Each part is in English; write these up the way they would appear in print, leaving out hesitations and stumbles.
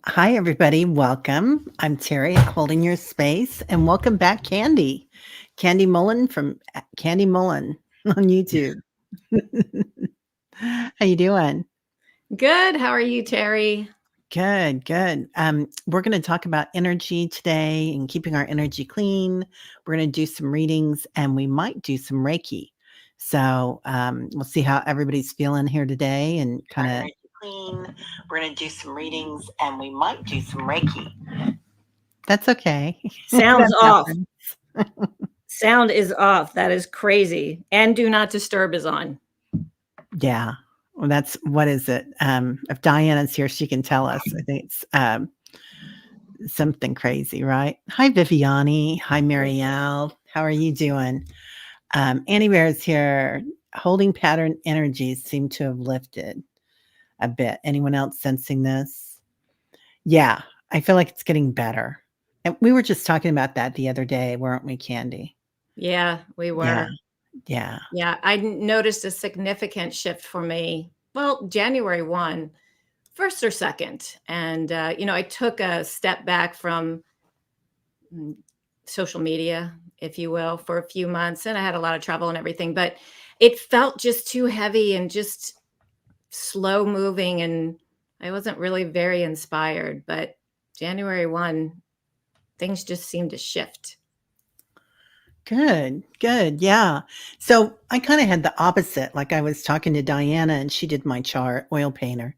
Hi, everybody. Welcome. I'm Terry, holding your space, and welcome back, Candy. Candy Mullen from Candy Mullen on YouTube. How you doing? Good. How are you, Terry? Good, good. We're going to talk about energy today and keeping our energy clean. We're going to do some readings, and we might do some Reiki. So we'll see how everybody's feeling here today, and kind of clean. We're going to do some readings, and we might do some Reiki. That's okay. Sounds That off. happens. Sound is off. That is crazy. And do not disturb is on. Yeah. Well, that's what is it? If Diana's here, she can tell us. I think it's something crazy, right? Hi, Viviani. Hi, Marielle. How are you doing? Annie Bear's here. Holding pattern energies seem to have lifted a bit. Anyone else sensing this? Yeah, I feel like it's getting better. And we were just talking about that the other day, weren't we, Candy? Yeah, we were. Yeah. Yeah, I noticed a significant shift for me. Well, January 1, first or second. And, I took a step back from social media, if you will, for a few months. And I had a lot of trouble and everything, but it felt just too heavy and just slow moving. And I wasn't really very inspired. But January 1, things just seemed to shift. Good, good. Yeah. So I kind of had the opposite. Like I was talking to Diana and she did my chart, oil painter,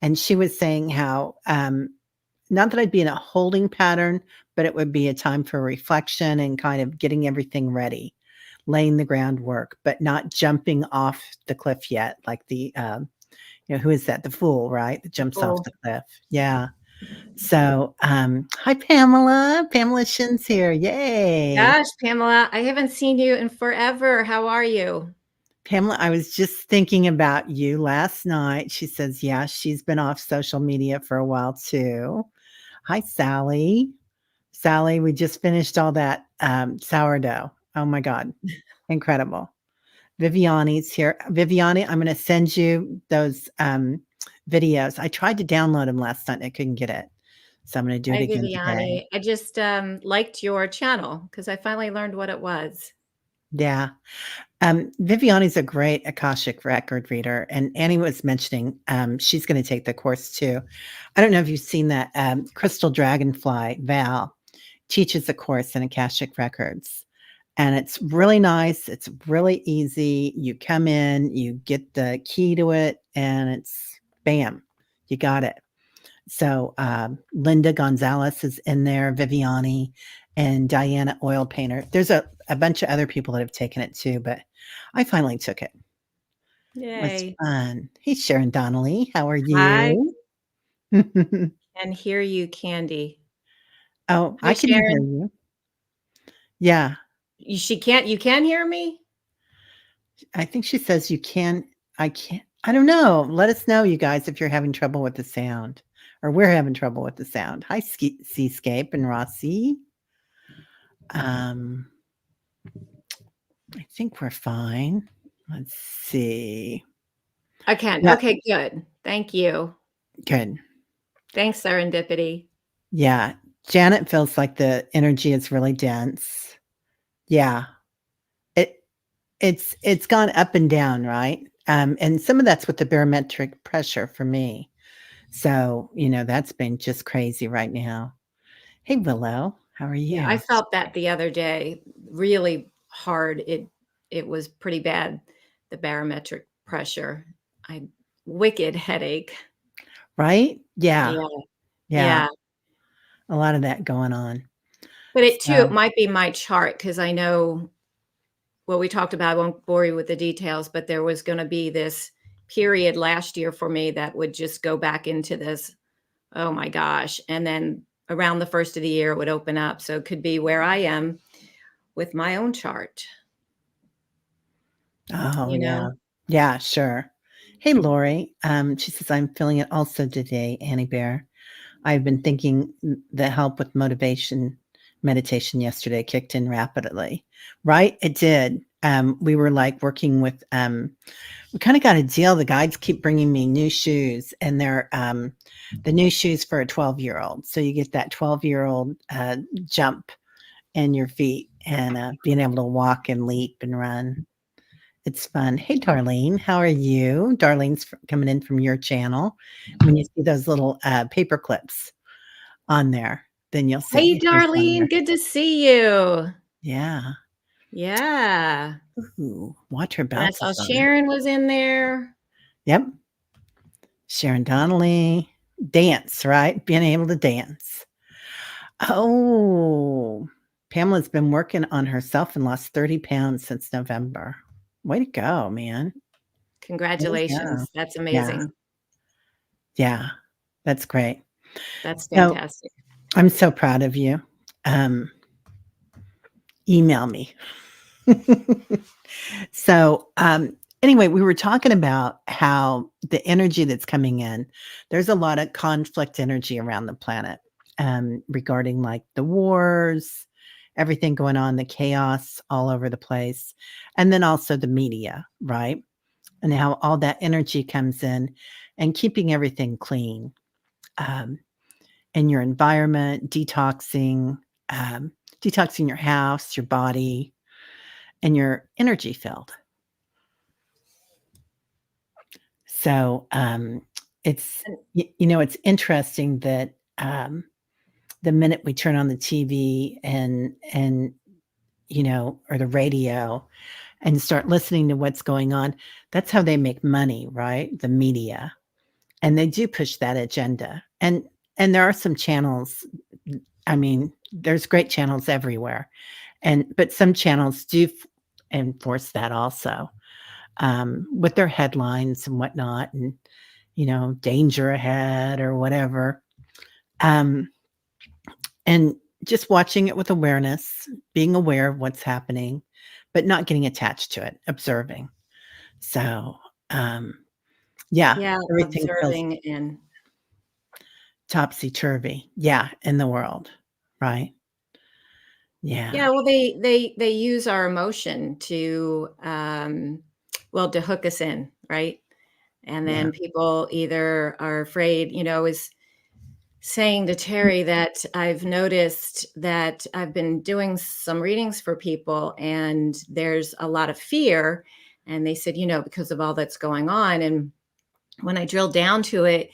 and she was saying how not that I'd be in a holding pattern, but it would be a time for reflection and kind of getting everything ready, laying the groundwork, but not jumping off the cliff yet. Like who is that? The fool, right? That jumps off Oh, the cliff. Yeah. So, hi, Pamela. Pamela Shin's here. Yay. gosh, Pamela, I haven't seen you in forever. How are you? Pamela, I was just thinking about you last night. She says, yeah, she's been off social media for a while too. Hi, Sally. Sally, we just finished all that sourdough. Oh my God. Incredible. Viviani's here. Viviani, I'm going to send you those videos. I tried to download them last night. I couldn't get it. So I'm going to do it Hi, again today. Viviani. I just liked your channel because I finally learned what it was. Yeah. Viviani's a great Akashic record reader, and Annie was mentioning she's going to take the course too. I don't know if you've seen that. Crystal Dragonfly Val teaches a course in Akashic records, and it's really nice. It's really easy. You come in, you get the key to it, and it's bam, you got it. So Linda Gonzalez is in there, Viviani, and Diana Oil Painter. There's a bunch of other people that have taken it too, but I finally took it. It was Yay. fun. Hey, Sharon Donnelly, how are I you? can hear you, Kandi. Oh, Hi, I can hear Sharon. you. Yeah, You can hear me? I think she says you can. I can't. I don't know. Let us know, you guys, if you're having trouble with the sound, or we're having trouble with the sound. Hi, Seascape and Rossi. Um, I think we're fine. Let's see. I can. Yeah, Okay, good. Thank you. good. Thanks, Serendipity. Yeah, Janet feels like the energy is really dense. Yeah, it it's gone up and down, right? And some of that's with the barometric pressure for me. So, that's been just crazy right now. Hey, Willow, how are Yeah, I you? felt that the other day really hard. It was pretty bad, the barometric pressure. I wicked headache. Right? Yeah, Yeah. yeah, Yeah. a lot of that going on. But it So, might be my chart because I know what we talked about. I won't bore you with the details, but there was going to be this period last year for me that would just go back into this, oh my gosh. And then around the first of the year, it would open up. So it could be where I am with my own chart, oh you yeah, know? yeah, sure. Hey, Lori, she says I'm feeling it also today, Annie Bear. I've been thinking the help with motivation meditation yesterday kicked in rapidly. Right? It did. we were like working with, we kind of got a deal. The guides keep bringing me new shoes, and they're the new shoes for a 12-year-old. So you get that 12-year-old jump in your feet and being able to walk and leap and run. It's fun. Hey, Darlene, how are you? Darlene's coming in from your channel. When you see those little paper clips on there, then you'll Hey, see who's on Darlene, there. good to see you. Yeah. Yeah. Ooh, Water And I Bounce saw is on. Sharon was in there. Yep. Sharon Donnelly. Dance, right? Being able to dance. Oh, Pamela's been working on herself and lost 30 pounds since November. Way to go, man. Way to go. Congratulations. That's Yeah. amazing. Yeah. That's great. That's So fantastic. I'm so proud of you. Um, email me. So, anyway, we were talking about how the energy that's coming in, there's a lot of conflict energy around the planet, regarding like the wars, everything going on, the chaos all over the place, and then also the media, right? And how all that energy comes in and keeping everything clean, um, in your environment, um, detoxing your house, your body, and your energy field. So, it's And it's interesting that, the minute we turn on the TV and or the radio and start listening to what's going on, that's how they make money, right? The media. And they do push that agenda. And there are some channels, I mean, there's great channels everywhere. But some channels do enforce that also, with their headlines and whatnot, and danger ahead or whatever. Um, and just watching it with awareness, being aware of what's happening, but not getting attached to it, observing. So, um, yeah, yeah, everything feels observing and topsy turvy. Yeah, in the world, right? Yeah, yeah, well, they use our emotion to well, to hook us in, right? And yeah, then people either are afraid, is saying to Terry that I've noticed that I've been doing some readings for people and there's a lot of fear. And they said, because of all that's going on. And when I drill down to it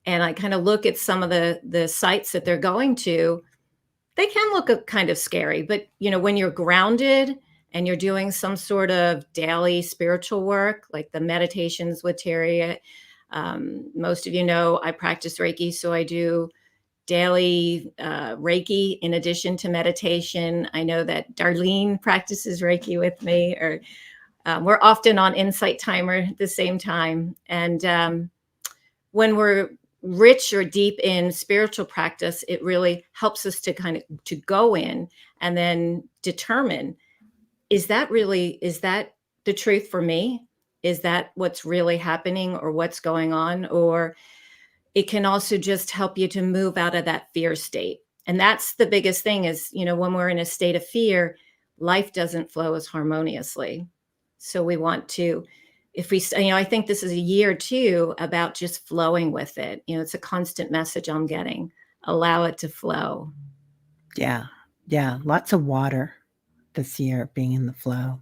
and I kind of look at some of the sites that they're going to, they can look kind of scary. But when you're grounded and you're doing some sort of daily spiritual work, like the meditations with Terry, most of you know I practice Reiki, so I do daily Reiki in addition to meditation. I know that Darlene practices Reiki with me, or we're often on Insight Timer at the same time. And when we're rich or deep in spiritual practice, it really helps us to kind of to go in and then determine, is that the truth for me? Is that what's really happening or what's going on? Or it can also just help you to move out of that fear state. And that's the biggest thing is, when we're in a state of fear, life doesn't flow as harmoniously. So we want to, if we, I think this is a year too about just flowing with it. It's a constant message I'm getting. Allow it to flow. yeah, yeah. Lots of water this year being in the flow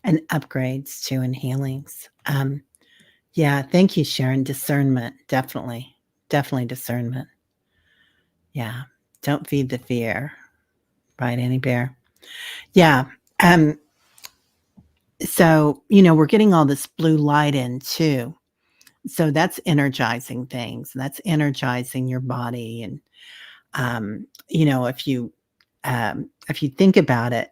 and upgrades too and healings. Yeah, thank you, Sharon. Discernment, definitely. Definitely discernment. Yeah. Don't feed the fear, right, Annie Bear? Yeah. Um, so, we're getting all this blue light in too. So that's energizing things. That's energizing your body. And if you think about it,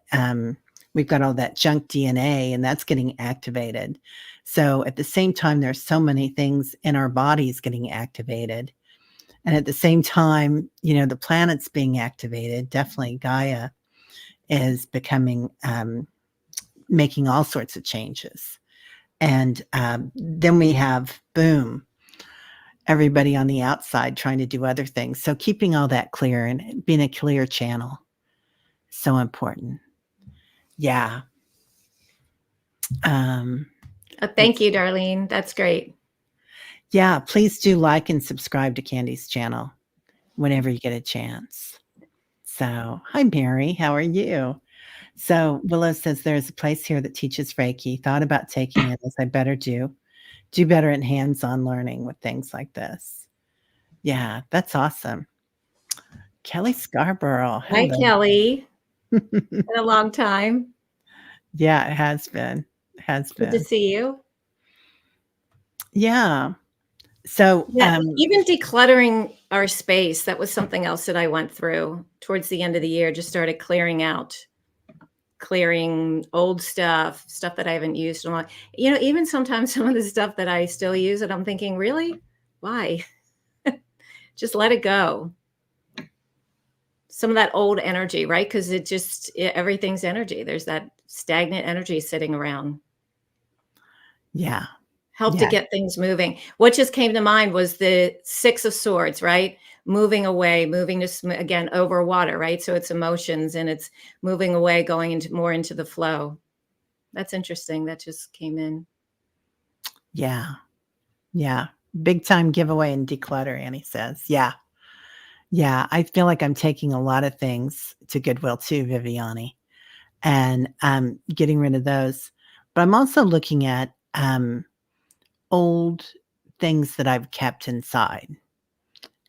we've got all that junk DNA and that's getting activated. So at the same time, there's so many things in our bodies getting activated. And at the same time, the planet's being activated. Definitely Gaia is becoming, making all sorts of changes. And then we have, boom, everybody on the outside trying to do other things. So keeping all that clear and being a clear channel, so important. Yeah. Um, Thank it's you, Darlene. That's great. yeah, please do like and subscribe to Candy's channel whenever you get a chance. So, hi Mary, how are you? So, Willow says there's a place here that teaches Reiki. Thought about taking it as I better do better in hands-on learning with things like this. Yeah, that's awesome. Kelly Scarborough, Hi, hello. Kelly. Been a long time. Yeah, it has been. It has Good to been. see you. Yeah. So, Yeah, even decluttering our space, that was something else that I went through towards the end of the year, just started clearing out, clearing old stuff, stuff that I haven't used in a while. Even sometimes some of the stuff that I still use and I'm thinking, "Really? Why?" Just let it go. Some of that old energy, right? Because everything's energy. There's that stagnant energy sitting around. yeah. Help to Yeah. get things moving. What just came to mind was the 6 of swords, right? Moving away, moving to again over water, right? So it's emotions and it's moving away, going into more into the flow. That's interesting. That just came in. Yeah. Yeah. Big time giveaway and declutter, Annie says. Yeah. Yeah. I feel like I'm taking a lot of things to Goodwill too, Viviani, and getting rid of those. But I'm also looking at old things that I've kept inside.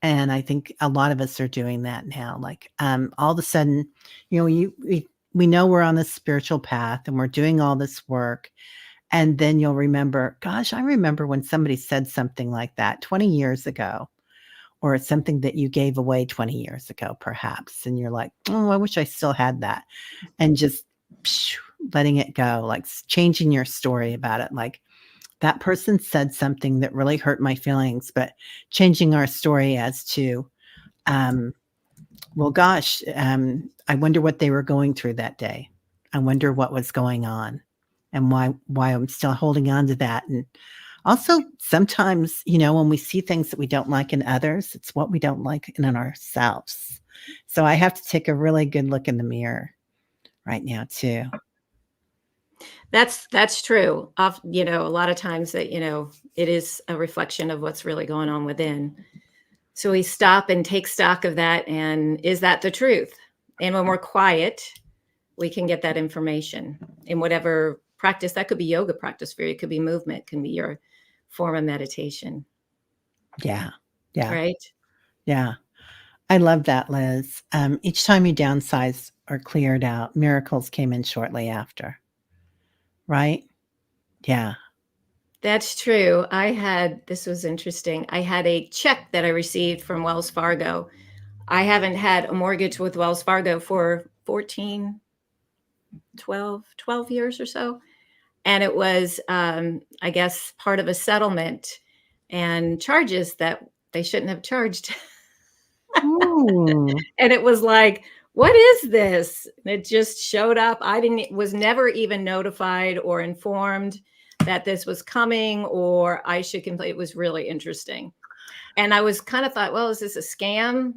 And I think a lot of us are doing that now. Like all of a sudden, we know we're on this spiritual path and we're doing all this work. And then you'll remember, gosh, I remember when somebody said something like that 20 years ago, or it's something that you gave away 20 years ago, perhaps. And you're like, oh, I wish I still had that. And just pshh, letting it go, like changing your story about it. Like that person said something that really hurt my feelings, but changing our story as to, um, well, gosh, I wonder what they were going through that day. I wonder what was going on and why I'm still holding on to that. And also sometimes, when we see things that we don't like in others, it's what we don't like in ourselves. So I have to take a really good look in the mirror right now too. That's true. A lot of times that, it is a reflection of what's really going on within. So we stop and take stock of that. And is that the truth? And when we're quiet, we can get that information in whatever practice. That could be yoga practice for you. It could be movement, it can be your form of meditation, Yeah. Yeah. right? Yeah. I love that, Liz. Each time you downsized or cleared out, miracles came in shortly after, right? Yeah. That's true. This was interesting. I had a check that I received from Wells Fargo. I haven't had a mortgage with Wells Fargo for 14, 12 years or so. And it was, I guess, part of a settlement and charges that they shouldn't have charged. Ooh, And it was like, what is this? And it just showed up. Was never even notified or informed that this was coming or I should complain. It was really interesting. And I was kind of thought, well, is this a scam?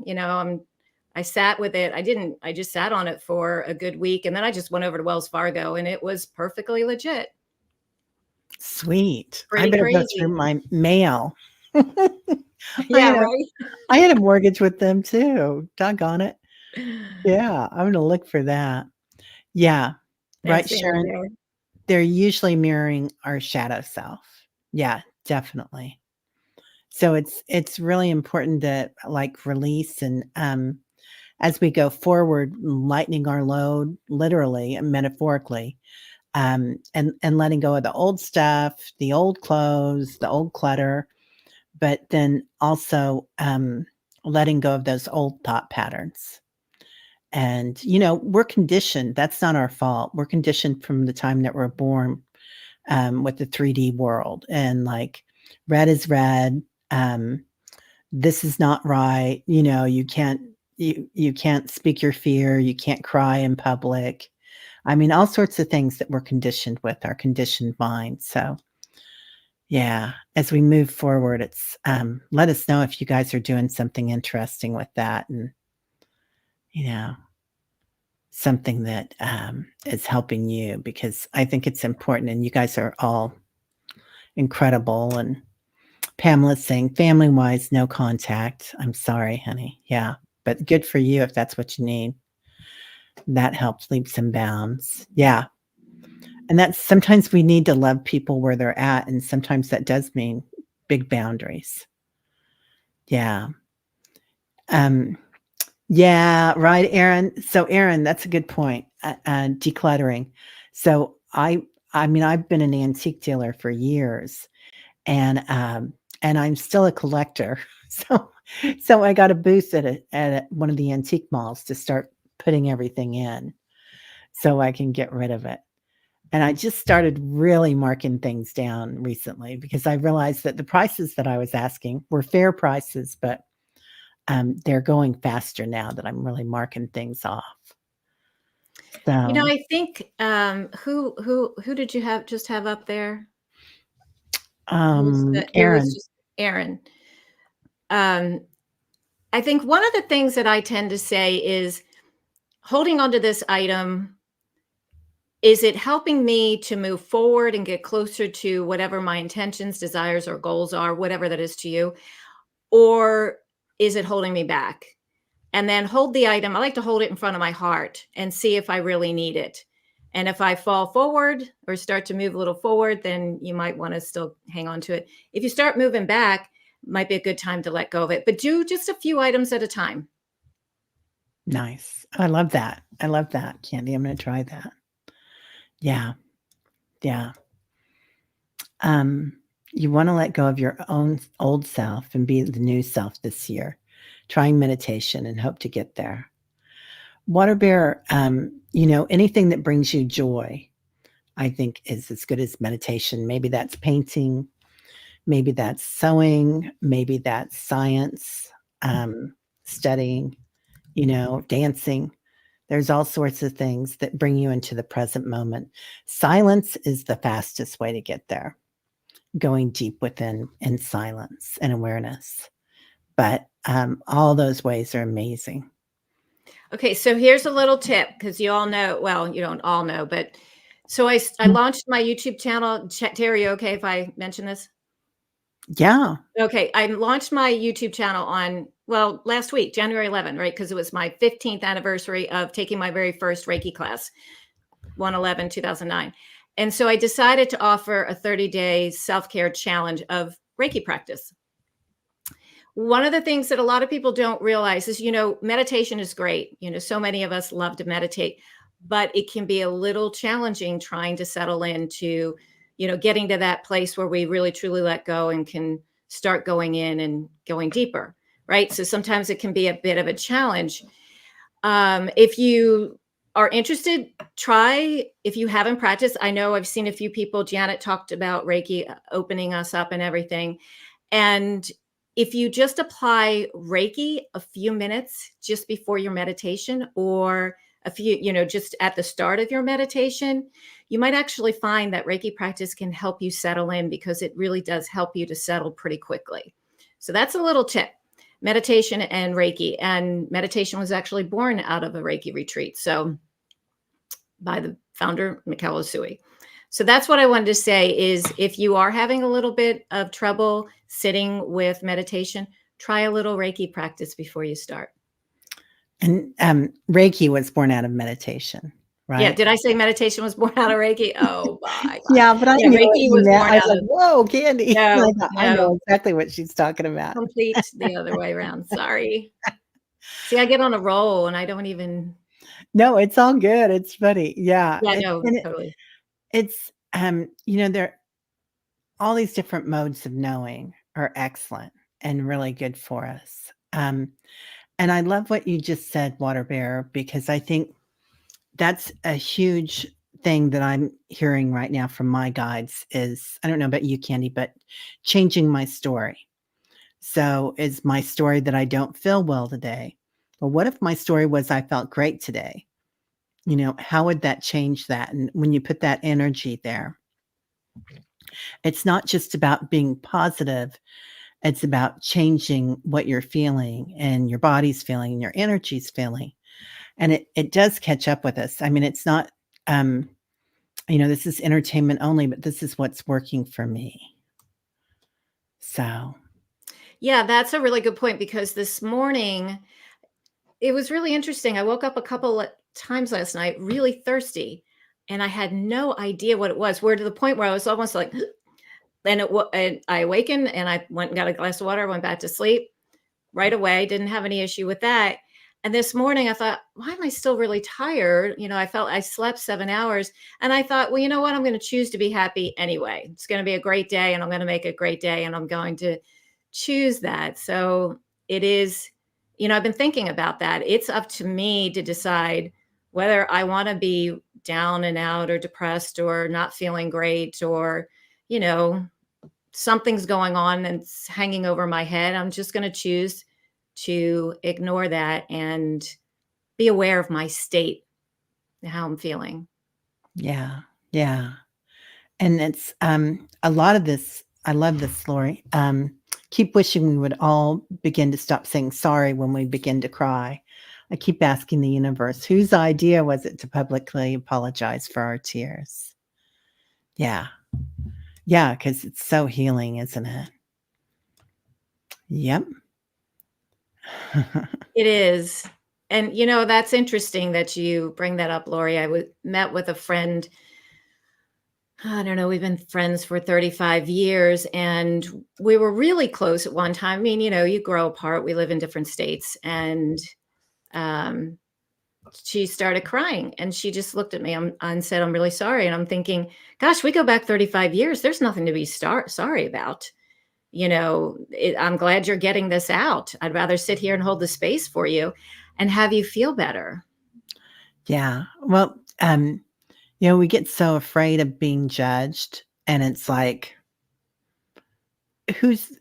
I sat with it. I just sat on it for a good week. And then I just went over to Wells Fargo and it was perfectly legit. sweet. I Pretty better go through crazy. my mail. I Yeah, had a right. I had a mortgage with them too. Doggone it. Yeah, I'm gonna look for that. Yeah. Right, That's in Sharon? there. They're usually mirroring our shadow self. Yeah, definitely. So it's really important to, like, release and, as we go forward, lightening our load literally and metaphorically, and letting go of the old stuff, the old clothes, the old clutter, but then also, letting go of those old thought patterns. And, we're conditioned. That's not our fault. We're conditioned from the time that we're born, with the 3D world and like red is red. This is not right. You can't speak your fear. You can't cry in public. I mean, all sorts of things that we're conditioned with our conditioned mind. So yeah, as we move forward, it's let us know if you guys are doing something interesting with that and you know something that is helping you because I think it's important. And you guys are all incredible. And Pamela's saying, family wise, no contact. I'm sorry, honey. Yeah. But good for you if that's what you need. That helps leaps and bounds. Yeah. And that's sometimes we need to love people where they're at. And sometimes that does mean big boundaries. Yeah. Um, yeah, right, Aaron. So, Aaron, that's a good point. Decluttering. So, I mean, I've been an antique dealer for years, and I'm still a collector. So, so I got a booth one of the antique malls to start putting everything in, so I can get rid of it. And I just started really marking things down recently because I realized that the prices that I was asking were fair prices, but they're going faster now that I'm really marking things off. So, I think, who did you have up there? It was Aaron, just Aaron. Um, I think one of the things that I tend to say is holding onto this item, is it helping me to move forward and get closer to whatever my intentions, desires, or goals are, whatever that is to you? Or is it holding me back? And then hold the item. I like to hold it in front of my heart and see if I really need it. And if I fall forward or start to move a little forward, then you might want to still hang on to it. If you start moving back, might be a good time to let go of it. But do just a few items at a time. nice. I love that. I love that, Candy. I'm going to try that. Yeah, yeah. Um, you want to let go of your own old self and be the new self this year. Trying meditation and hope to get there. Water bear, anything that brings you joy, I think is as good as meditation. Maybe that's painting, maybe that's sewing, maybe that's science, studying, dancing. There's all sorts of things that bring you into the present moment. Silence is the fastest way to get there, going deep within in silence and awareness. But all those ways are amazing. Okay, so here's a little tip because you all know, well, you don't all know, but so I launched my YouTube channel. Terry, you okay if I mention this? Yeah. Okay, I launched my YouTube channel on, well, last week, January 11th, right? Because it was my 15th anniversary of taking my very first Reiki class, 1/11/2009. And so I decided to offer a 30-day self-care challenge of Reiki practice. One of the things that a lot of people don't realize is, meditation is great. So many of us love to meditate, but it can be a little challenging trying to settle into, getting to that place where we really truly let go and can start going in and going deeper, right? So sometimes it can be a bit of a challenge. If you are interested, try if you haven't practiced. I know I've seen a few people, Janet talked about Reiki opening us up and everything. And if you just apply Reiki a few minutes just before your meditation or a few, just at the start of your meditation, you might actually find that Reiki practice can help you settle in because it really does help you to settle pretty quickly. So that's a little tip. Meditation and Reiki. And meditation was actually born out of a Reiki retreat. So by the founder, Mikhail Usui. So that's what I wanted to say is if you are having a little bit of trouble sitting with meditation, try a little Reiki practice before you start. And Reiki was born out of meditation, Yeah, right? did I say meditation was born out of Reiki? Oh my god. Yeah, but I Yeah, knew what Reiki you was meant. born I was out like, of "Whoa, Candy." I no, thought, "I no, know exactly what she's talking about." complete the other way around. Sorry. See, I get on a roll and I don't even No, it's all good. It's funny. Yeah, yeah, no, totally. it's, there all these different modes of knowing are excellent and really good for us. And I love what you just said, Water Bear, because I think that's a huge thing that I'm hearing right now from my guides is I don't know about you, Candy, but changing my story. So, is my story that I don't feel well today? Well, what if my story was I felt great today? How would that change that? And when you put that energy there, it's not just about being positive, it's about changing what you're feeling and your body's feeling and your energy's feeling. and it does catch up with us. I mean, it's not, um, this is entertainment only, but this is what's working for me. So, Yeah, that's a really good point because this morning it was really interesting. I woke up a couple of times last night really thirsty, and I had no idea what it was. Where to the point where I was almost like, and I awakened and I went and got a glass of water, went back to sleep right away. Didn't have any issue with that. And this morning I thought, why am I still really tired? I felt I slept 7 hours, and I thought, well, you know what? I'm going to choose to be happy anyway. It's going to be a great day, and I'm going to make a great day, and I'm going to choose that. So it is, I've been thinking about that. It's up to me to decide whether I want to be down and out or depressed or not feeling great or, you know, something's going on and it's hanging over my head. I'm just going to choose to ignore that and be aware of my state and how I'm feeling. yeah, yeah. And it's, a lot of this I love this, Lori. Keep wishing we would all begin to stop saying sorry when we begin to cry. I keep asking the universe, whose idea was it to publicly apologize for our tears? Yeah. Yeah, because it's so healing, isn't it? Yep. It is. And that's interesting that you bring that up, Lori. Met with a friend. I don't know, we've been friends for 35 years and we were really close at one time. I mean, you grow apart, we live in different states. And um, she started crying and she just looked at me and said, I'm really sorry. And I'm thinking, gosh, we go back 35 years. There's nothing to be sorry about. I'm glad you're getting this out. I'd rather sit here and hold the space for you and have you feel better. Yeah. Well, we get so afraid of being judged, and it's like, who's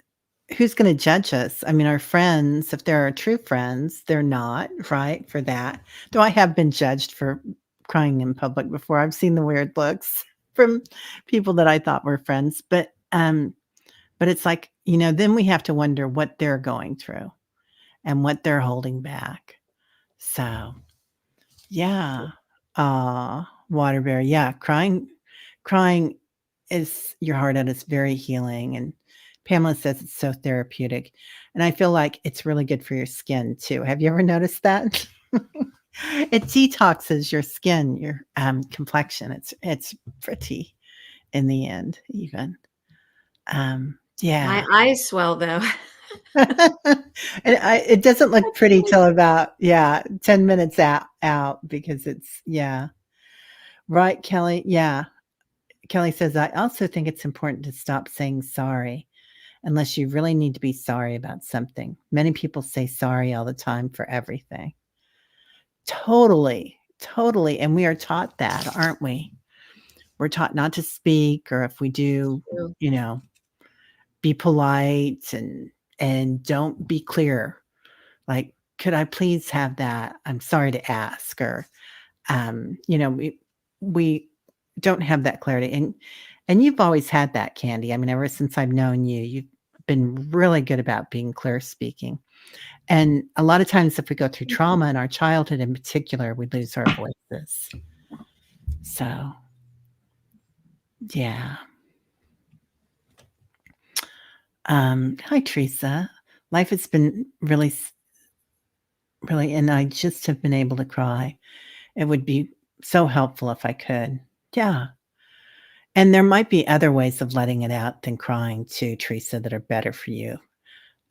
who's going to judge us? I mean, our friends, if they're our true friends, they're not, right? For that. Though I have been judged for crying in public before. I've seen the weird looks from people that I thought were friends, but it's like, then we have to wonder what they're going through and what they're holding back. So, yeah. Waterbury. Yeah, crying is your heart out. It's very healing, and Pamela says it's so therapeutic, and I feel like it's really good for your skin too. Have you ever noticed that? It detoxes your skin, your, complexion. It's pretty in the end even. Yeah. My eyes swell though. It doesn't look That's pretty funny. till about, yeah, 10 minutes out because it's, yeah. Right, Kelly? Yeah. Kelly says, "I also think it's important to stop saying sorry unless you really need to be sorry about something. Many people say sorry all the time for everything." Totally, totally, and we are taught that, aren't we? We're taught not to speak, or if we do, True. you know, be polite and don't be clear. Like, "Could I please have that? I'm sorry to ask," or, we don't have that clarity, and you've always had that, Candy. I mean, ever since I've known you, you've been really good about being clear speaking, and a lot of times if we go through trauma in our childhood in particular, we lose our voices. So, yeah. Hi, Teresa. Life has been really, and I just have been able to cry. It would be so helpful if I could. Yeah. And there might be other ways of letting it out than crying too, Teresa, that are better for you.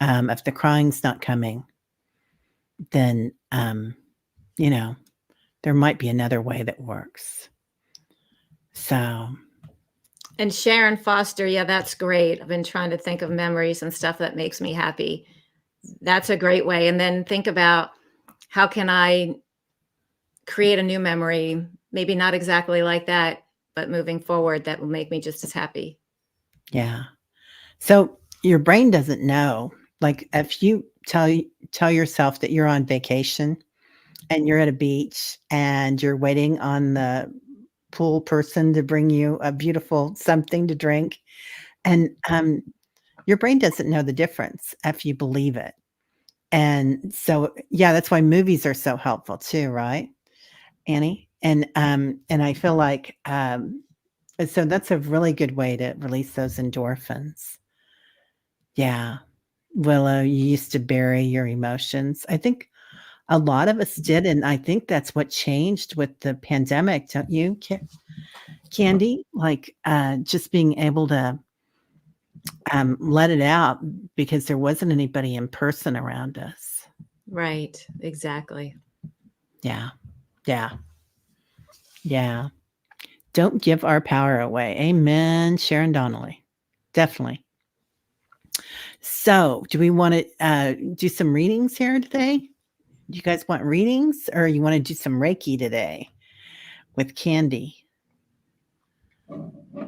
If the crying's not coming, then, you know, there might be another way that works. So, And Sharon Foster, yeah, that's great. I've been trying to think of memories and stuff that makes me happy. That's a great way. And then think about how can I create a new memory, maybe not exactly like that, but moving forward that will make me just as happy. yeah. So your brain doesn't know. Like if you tell yourself that you're on vacation and you're at a beach and you're waiting on the pool person to bring you a beautiful something to drink, and your brain doesn't know the difference if you believe it. And so, yeah, that's why movies are so helpful too, right, Annie? And I feel like, so that's a really good way to release those endorphins. Yeah. Willow, you used to bury your emotions. I think a lot of us did, and I think that's what changed with the pandemic, don't you, Candy? Like, just being able to, let it out because there wasn't anybody in person around us. Right, exactly. Yeah. Yeah. Yeah. Don't give our power away. Amen, Sharon Donnelly. Definitely. So, do we wanna, do some readings here today? Do you guys want readings, or you wanna do some Reiki today with Kandi?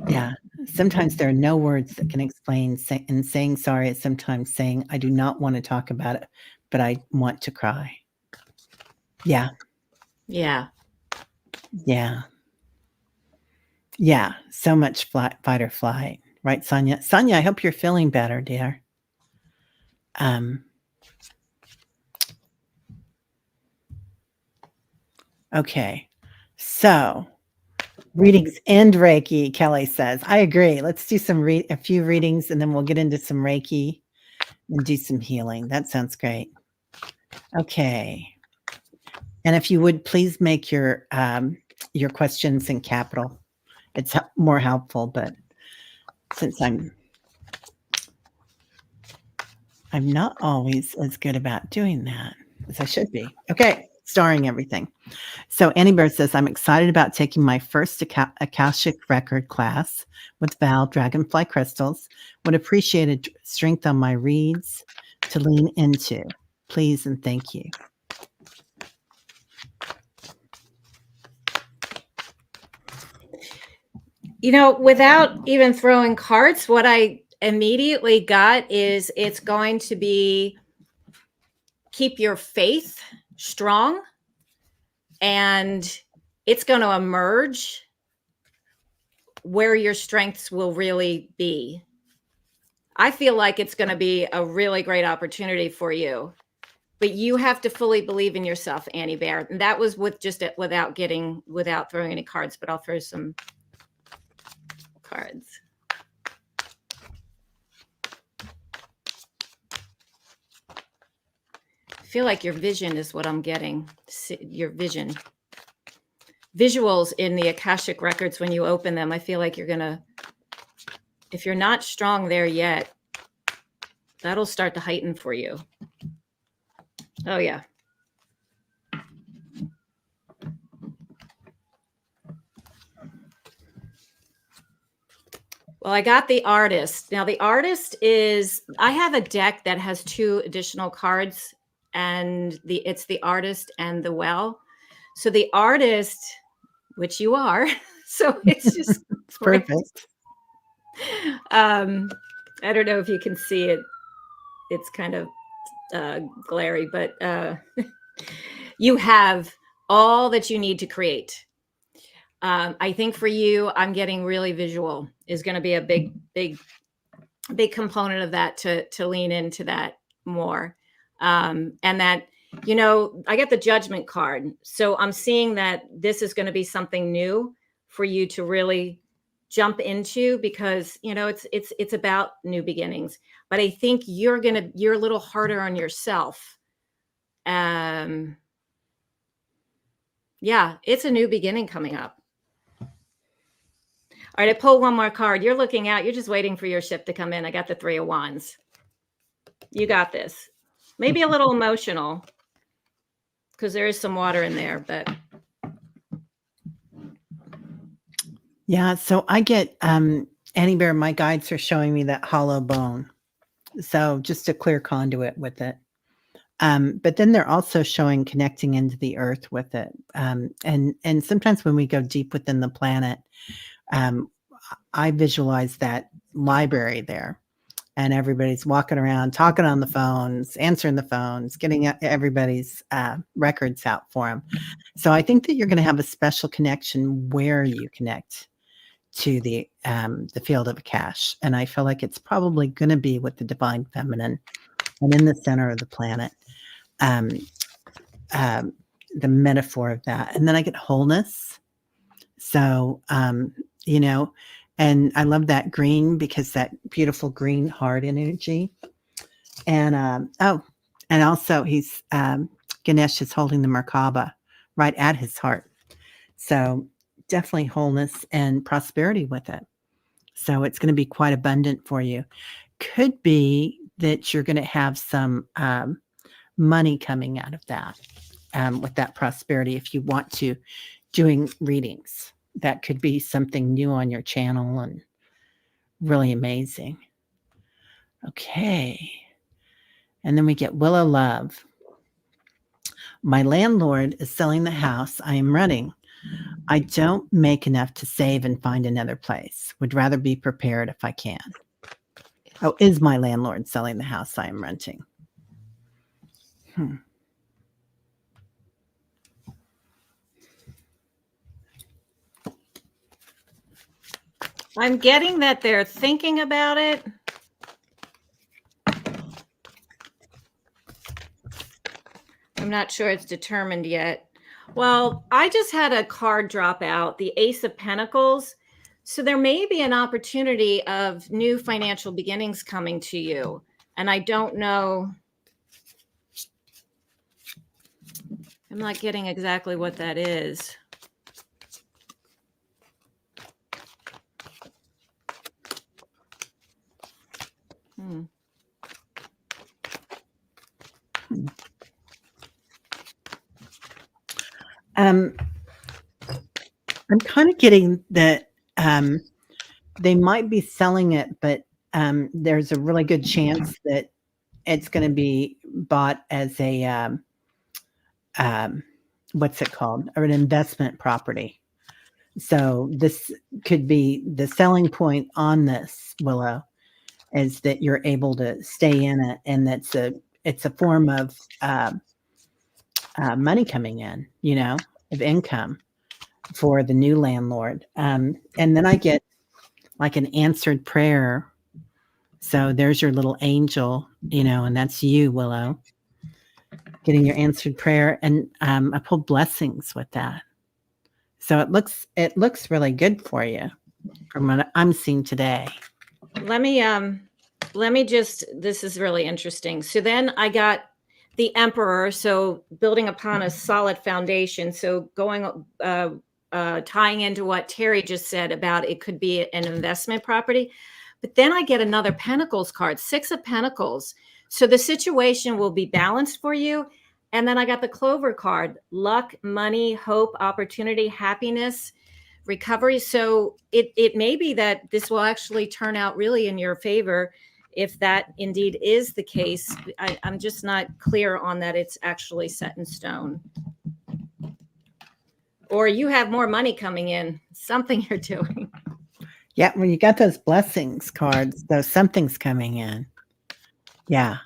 Yeah. Sometimes there are no words that can explain and saying sorry is sometimes saying, "I do not wanna talk about it, but I want to cry." Yeah. Yeah. Yeah. Yeah. So much fight or flight. Right, Sonia? Sonia, I hope you're feeling better, dear. Um Okay. So, readings and Reiki, Kelly says. I agree. Let's do a few readings, and then we'll get into some Reiki and do some healing. That sounds great. Okay. And if you would please make your questions in capital. It's more helpful, but since I'm not always as good about doing that as I should be. Okay, starring everything. So Annie Bear says, I'm excited about taking my first Akashic record class with Val Dragonfly Crystals. Would appreciate a strength on my reads to lean into. Please and thank you. You know, without even throwing cards, what I immediately got is it's going to be keep your faith strong, and it's going to emerge where your strengths will really be. I feel like it's going to be a really great opportunity for you, but you have to fully believe in yourself, Annie Bear. And that was with just without throwing any cards, but I'll throw some cards. I feel like your vision is what I'm getting. Your vision. Visuals in the Akashic records, when you open them, I feel like you're going to, if you're not strong there yet, that'll start to heighten for you. Oh, yeah. Well, I got the artist. Now, the artist is, I have a deck that has 2 additional cards, and it's the artist and the well. So the artist, which you are, so it's just It's perfect. I don't know if you can see it. It's kind of glary, but you have all that you need to create. I think for you, I'm getting really visual is going to be a big component of that to lean into that more. And that, you know, I get the judgment card. So I'm seeing that this is going to be something new for you to really jump into, because, you know, it's about new beginnings. But I think you're a little harder on yourself. Yeah, it's a new beginning coming up. All right, I pulled one more card. You're looking out. You're just waiting for your ship to come in. I got the 3 of Wands. You got this. Maybe a little emotional because there is some water in there, but. Yeah, so I get Annie Bear, my guides are showing me that hollow bone. So just a clear conduit with it. But then they're also showing connecting into the earth with it. And sometimes when we go deep within the planet, I visualize that library there, and everybody's walking around, talking on the phones, answering the phones, getting everybody's records out for them. So I think that you're going to have a special connection where you connect to the field of Akash, and I feel like it's probably going to be with the divine feminine and in the center of the planet. um, um, the metaphor of that. And then I get wholeness. So, you know, and I love that green because that beautiful green heart energy. And oh, and also Ganesh is holding the Merkaba right at his heart. So definitely wholeness and prosperity with it. So it's going to be quite abundant for you. Could be that you're going to have some money coming out of that with that prosperity if you want to doing readings. That could be something new on your channel and really amazing. Okay. And then we get Willow Love. My landlord is selling the house I am renting. I don't make enough to save and find another place. Would rather be prepared if I can. Oh, is my landlord selling the house I am renting? Hmm. I'm getting that they're thinking about it. I'm not sure it's determined yet. Well, I just had a card drop out, the Ace of Pentacles. So there may be an opportunity of new financial beginnings coming to you. And I don't know. I'm not getting exactly what that is. Hmm. I'm kind of getting that they might be selling it, but there's a really good chance that it's going to be bought as a um, what's it called? Or an investment property. So this could be the selling point on this, Willow, is that you're able to stay in it, and it's a form of money coming in, you know, of income for the new landlord. And then I get like an answered prayer. So there's your little angel, you know, and that's you, Willow, getting your answered prayer. And I pulled blessings with that. So it looks really good for you from what I'm seeing today. Let me just, this is really interesting. So then I got the Emperor, so building upon a solid foundation. So going tying into what Terry just said about it could be an investment property. But then I get another Pentacles card, Six of Pentacles. So the situation will be balanced for you. And then I got the Clover card, luck, money, hope, opportunity, happiness, recovery. So it may be that this will actually turn out really in your favor if that indeed is the case. I'm just not clear on that it's actually set in stone. Or you have more money coming in, something you're doing. Yeah, when you got those blessings cards, though, something's coming in. Yeah.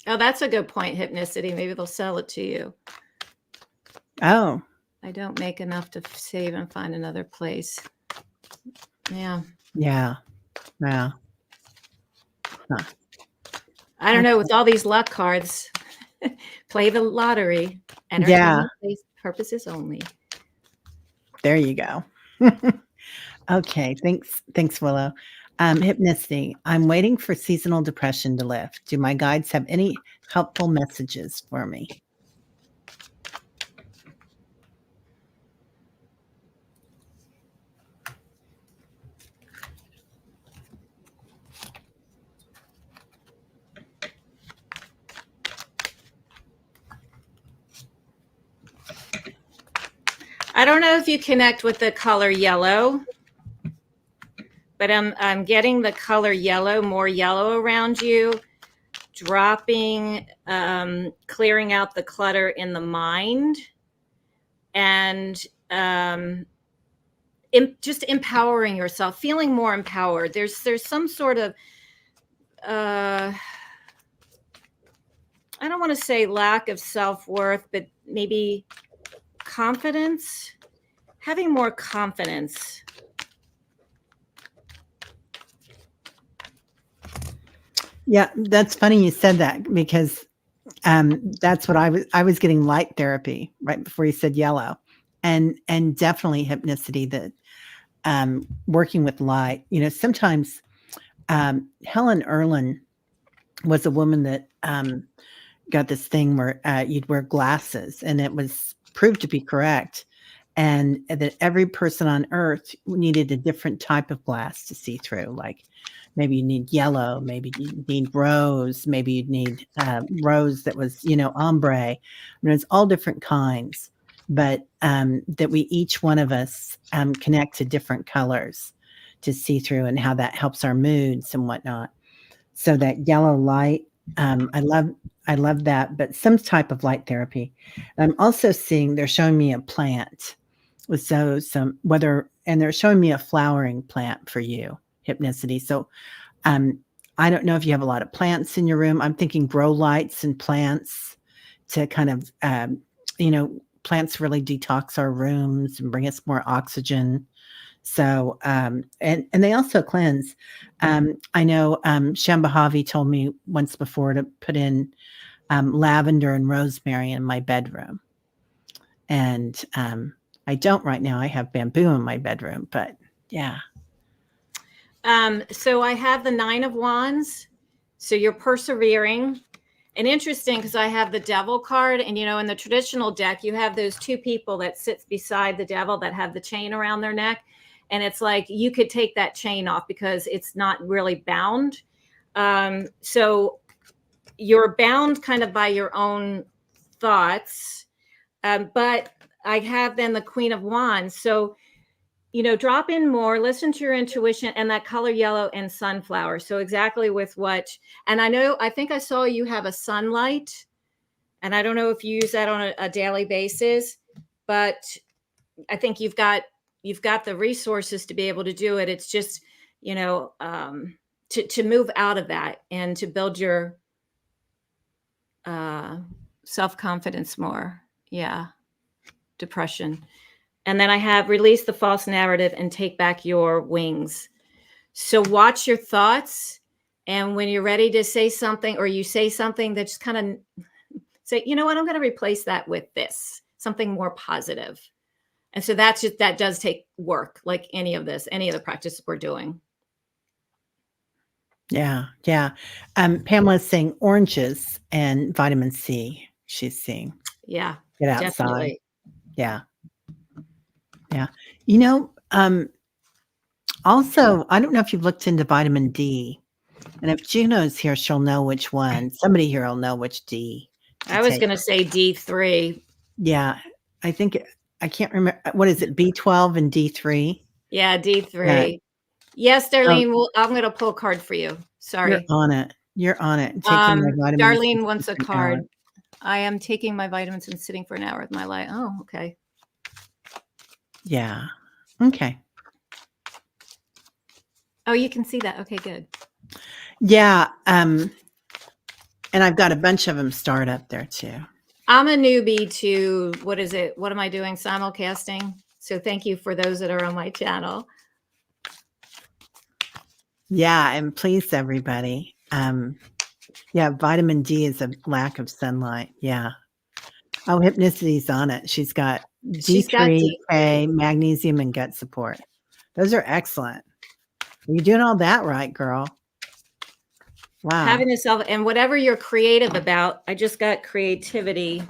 Oh, that's a good point, Hypnicity. Maybe they'll sell it to you. Oh. I don't make enough to save and find another place. Yeah. Yeah. Wow. Huh. I don't know. With all these luck cards, play the lottery. Entertainment purposes only. There you go. Okay. Thanks, Willow. Hypnicity. I'm waiting for seasonal depression to lift. Do my guides have any helpful messages for me? I don't know if you connect with the color yellow, but I'm getting the color yellow, more yellow around you, dropping, clearing out the clutter in the mind, and just empowering yourself, feeling more empowered. There's some sort of I don't want to say lack of self-worth, but maybe confidence, having more confidence. Yeah, that's funny you said that because That's what I was getting light therapy right before you said yellow, and definitely hypnicity that, working with light. Sometimes, Helen Erlin was a woman that, got this thing where, you'd wear glasses, and it was proved to be correct, and that every person on earth needed a different type of glass to see through. Like maybe you need yellow, maybe you need rose, maybe you'd need rose that was, ombre. It's all different kinds, but that we each one of us connect to different colors to see through, and how that helps our moods and whatnot. So that yellow light, I love that, but some type of light therapy. I'm also seeing they're showing me a plant with some whether and they're showing me a flowering plant for you, hypnicity. So um I don't know if you have a lot of plants in your room. I'm thinking grow lights and plants to kind of plants really detox our rooms and bring us more oxygen. So, and they also cleanse. I know, Shambhavi told me once before to put in, lavender and rosemary in my bedroom. And, I don't right now. I have bamboo in my bedroom, but yeah. So I have the Nine of Wands. So you're persevering. And interesting because I have the Devil card, and in the traditional deck, you have those two people that sits beside the Devil that have the chain around their neck, and it's like you could take that chain off because it's not really bound. So you're bound kind of by your own thoughts, but I have then the Queen of Wands. So drop in more, listen to your intuition, and that color yellow and sunflower. So exactly with what, and I think I saw you have a sunlight, and I don't know if you use that on a daily basis, but I think you've got the resources to be able to do it. It's just, to move out of that and to build your self-confidence more. Yeah. Depression. And then I have release the false narrative and take back your wings. So watch your thoughts. And when you're ready to say something, or you say something that just kind of say, you know what, I'm going to replace that with this, something more positive. And so that does take work, like any of the practices we're doing. Yeah. Yeah. Pamela's saying oranges and vitamin C. She's seeing. Yeah, Get outside. definitely. Yeah. Yeah. Also, I don't know if you've looked into vitamin D. And if Juno's here, she'll know which one. Somebody here will know which D to I was take. going to say D3. Yeah. I can't remember. What is it? B12 and D3? Yeah, D3. Yes, Darlene, Oh, I'm going to pull a card for you. you're Sorry. on it. You're on it. Taking my vitamins Darlene wants a for an hour. card. I am taking my vitamins and sitting for an hour with my light. Oh, okay. Yeah. Okay. Oh, you can see that. Okay, good. Yeah. And I've got a bunch of them starred up there too. I'm a newbie to, what is it? What am I doing? Simulcasting. So thank you for those that are on my channel. Yeah. And please, everybody. Yeah. Vitamin D is a lack of sunlight. Yeah. Oh, hypnicity's on it. She's got D3, K, magnesium, and gut support. Those are excellent. You're doing all that right, girl. Wow. Having yourself, and whatever you're creative about, I just got creativity.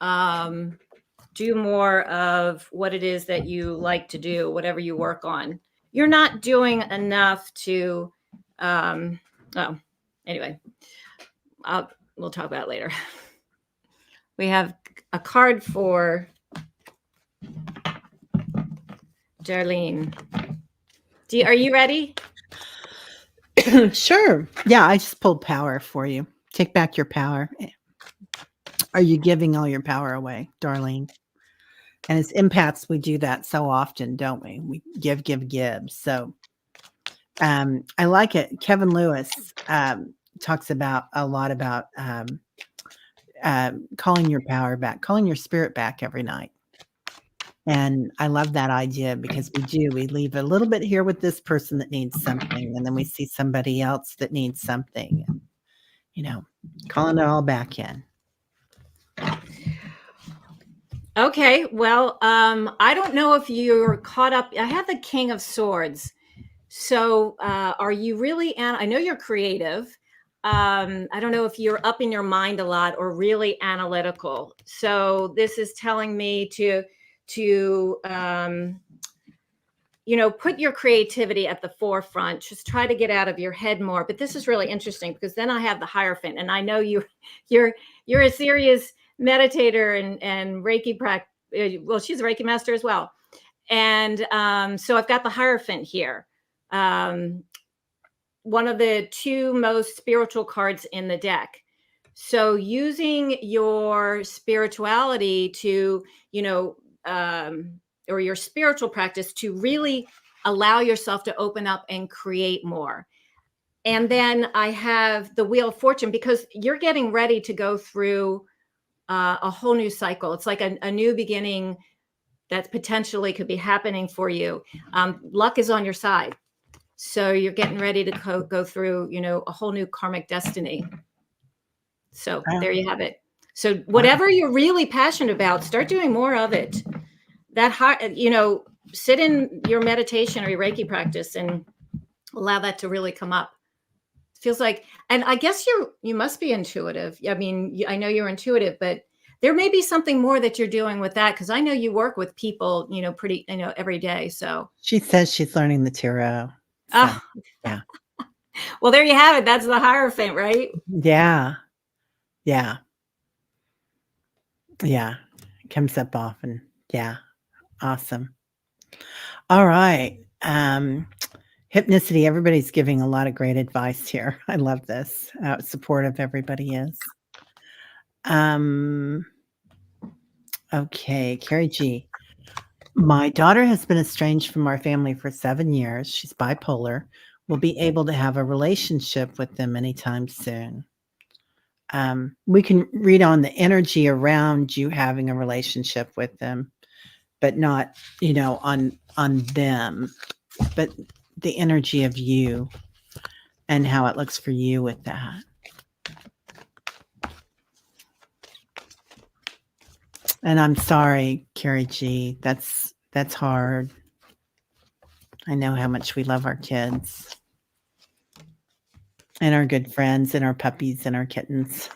Do more of what it is that you like to do, whatever you work on. You're not doing enough to, anyway, we'll talk about it later. We have a card for Darlene. Are you ready? Sure. Yeah, I just pulled power for you. Take back your power. Are you giving all your power away, Darlene? And as empaths, we do that so often, don't we? We give. So I like it. Kevin Lewis talks a lot about calling your power back, calling your spirit back every night. And I love that idea because we leave a little bit here with this person that needs something, and then we see somebody else that needs something, and calling it all back in. Okay, well, I don't know if you're caught up. I have the King of Swords. So, are you really I know you're creative. I don't know if you're up in your mind a lot or really analytical. So, this is telling me to put your creativity at the forefront. Just try to get out of your head more. But this is really interesting because then I have the Hierophant, and I know you're you're a serious meditator and Reiki practice. Well, she's a Reiki master as well, and so I've got the Hierophant here. Um, One of the two most spiritual cards in the deck. So using your spirituality to, you know, or your spiritual practice to really allow yourself to open up and create more. And then I have the Wheel of Fortune because you're getting ready to go through a whole new cycle. It's like a new beginning that potentially could be happening for you. Luck is on your side. So you're getting ready to go through, a whole new karmic destiny. So Oh, there you have it. So wow. whatever you're really passionate about, start doing more of it. Sit in your meditation or your Reiki practice and allow that to really come up. Feels like, and I guess you must be intuitive. I mean, I know you're intuitive, but there may be something more that you're doing with that because I know you work with people, pretty, every day. So, She says she's learning the tarot. So, ah, yeah. well, there you have it. That's the Hierophant, right? Yeah. Yeah. Yeah. It comes up often. Yeah. Awesome. All right. Hypnicity, everybody's giving a lot of great advice here. I love this. How supportive everybody is. Um, okay, Carrie G. My daughter has been estranged from our family for 7 years. She's bipolar. Will be able to have a relationship with them anytime soon. We can read on the energy around you having a relationship with them, but not, on them, but the energy of you and how it looks for you with that. And I'm sorry, Carrie G. That's hard. I know how much we love our kids and our good friends and our puppies and our kittens.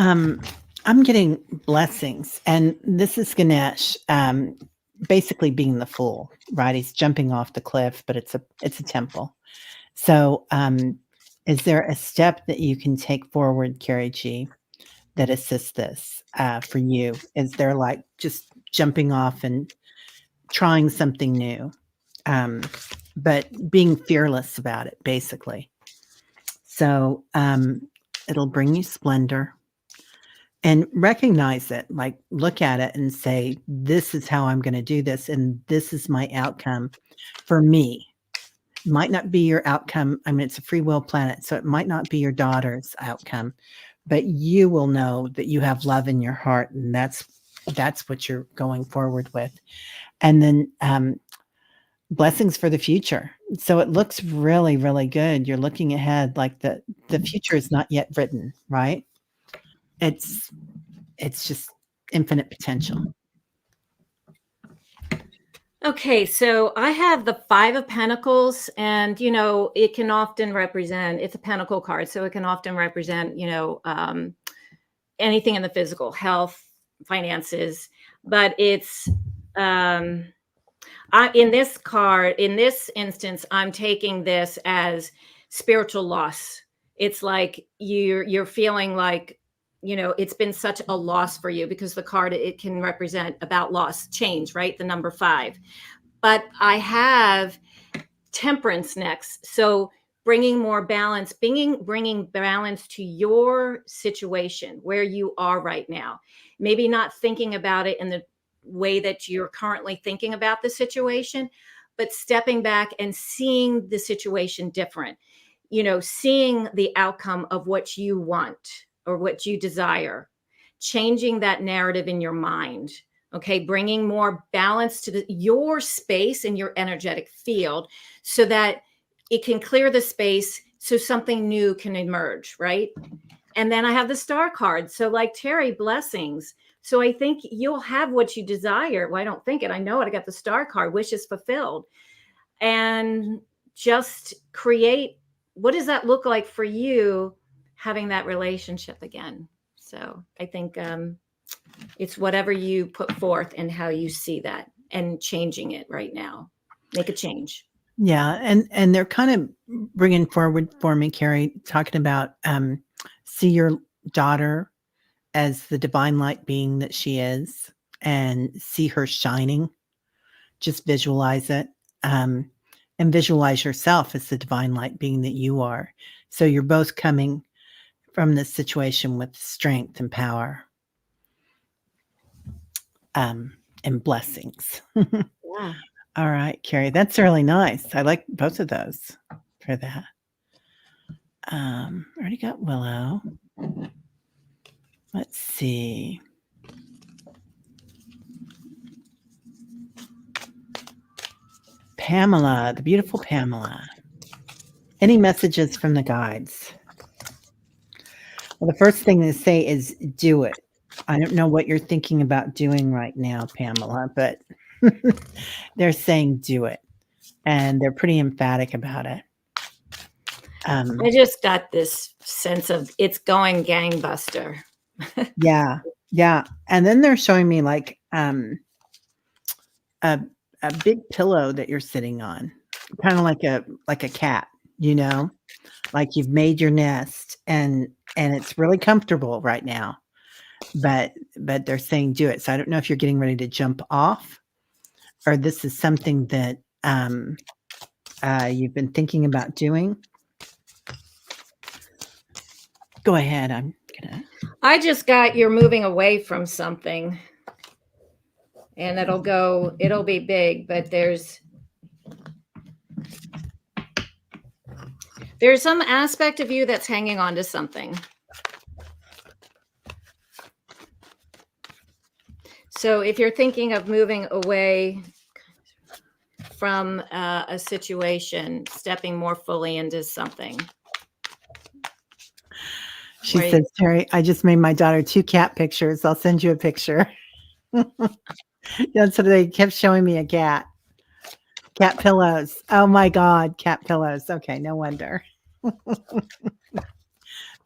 Um, I'm getting blessings, and this is Ganesh, basically being the fool, right? He's jumping off the cliff, but it's a temple. So, is there a step that you can take forward, Carrie G, that assists this for you? Is there like just jumping off and trying something new, um, but being fearless about it, basically? So, it'll bring you splendor. And recognize it, like, look at it and say, "This is how I'm gonna do this, and this is my outcome for me." Might not be your outcome. I mean, it's a free will planet, so it might not be your daughter's outcome, but you will know that you have love in your heart, and that's what you're going forward with. And then, blessings for the future. So it looks really, really good. You're looking ahead like the future is not yet written, right? It's it's just infinite potential. Okay, so I have the Five of Pentacles, and it can often represent. It's a Pentacle card, so it can often represent anything in the physical, health, finances. But it's um, in this card, in this instance, I'm taking this as spiritual loss. It's like you're feeling like it's been such a loss for you because the card, it can represent about loss, change, right? The number 5. But I have Temperance next. So bringing more balance, bringing balance to your situation where you are right now. Maybe not thinking about it in the way that you're currently thinking about the situation, but stepping back and seeing the situation different. Seeing the outcome of what you want or what you desire, changing that narrative in your mind. Okay, bringing more balance to your space and your energetic field so that it can clear the space so something new can emerge, right? And then I have the star card. So, like Terry, blessings. So I think you'll have what you desire. Well, I don't think it. I know it. I got the star card, wishes fulfilled. And just create, what does that look like for you having that relationship again? So I think it's whatever you put forth and how you see that and changing it right now. Make a change. Yeah, and they're kind of bringing forward for me, Carrie, talking about, see your daughter as the divine light being that she is and see her shining. Just visualize it, um, and visualize yourself as the divine light being that you are. So you're both coming from this situation with strength and power, and blessings. Yeah. All right, Carrie, that's really nice. I like both of those for that. Already got Willow. Let's see. Pamela, the beautiful Pamela. Any messages from the guides? Well, the first thing to say is do it. I don't know what you're thinking about doing right now, Pamela, but they're saying do it. And they're pretty emphatic about it. I just got this sense of it's going gangbuster. Yeah. Yeah. And then they're showing me like a big pillow that you're sitting on, kind of like a cat, you know, like you've made your nest and it's really comfortable right now. But they're saying do it. So I don't know if you're getting ready to jump off or this is something that you've been thinking about doing. Go ahead. I'm gonna. I just got you're moving away from something and it'll be big, but there's some aspect of you that's hanging on to something. So if you're thinking of moving away from a situation, stepping more fully into something. She says, Terry, I just made my daughter 2 cat pictures. I'll send you a picture. Yeah, so they kept showing me a cat. Cat pillows. Oh my God, cat pillows. Okay, no wonder.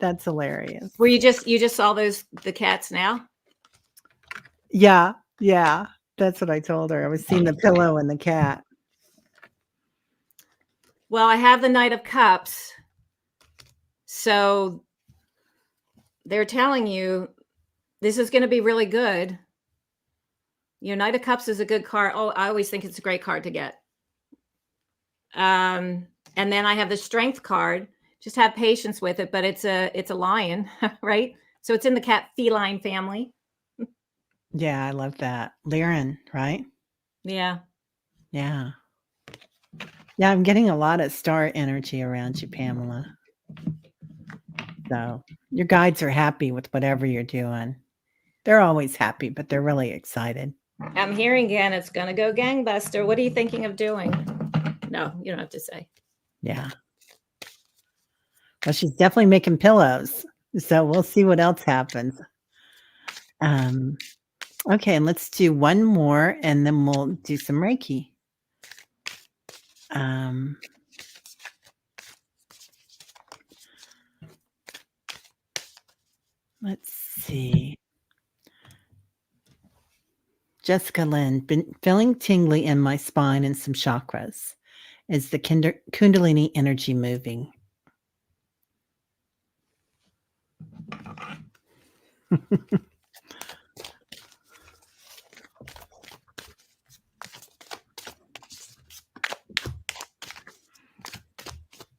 That's hilarious. Were you just saw the cats now? Yeah, yeah. That's what I told her. I was seeing the pillow and the cat. Well, I have the Knight of Cups. So they're telling you this is going to be really good. Your Knight of Cups is a good card. Oh, I always think it's a great card to get. And then I have the Strength card. Just have patience with it, but it's a lion, right? So it's in the cat feline family. Yeah, I love that. Liren, right? Yeah. Yeah. Yeah, I'm getting a lot of star energy around you, Pamela. So your guides are happy with whatever you're doing. They're always happy, but they're really excited. I'm hearing again, it's going to go gangbuster. What are you thinking of doing? No, you don't have to say. Yeah. Well, she's definitely making pillows. So we'll see what else happens. Okay, and let's do one more and then we'll do some Reiki. Let's see. Jessica Lynn, been feeling tingly in my spine and some chakras. Is the Kundalini energy moving?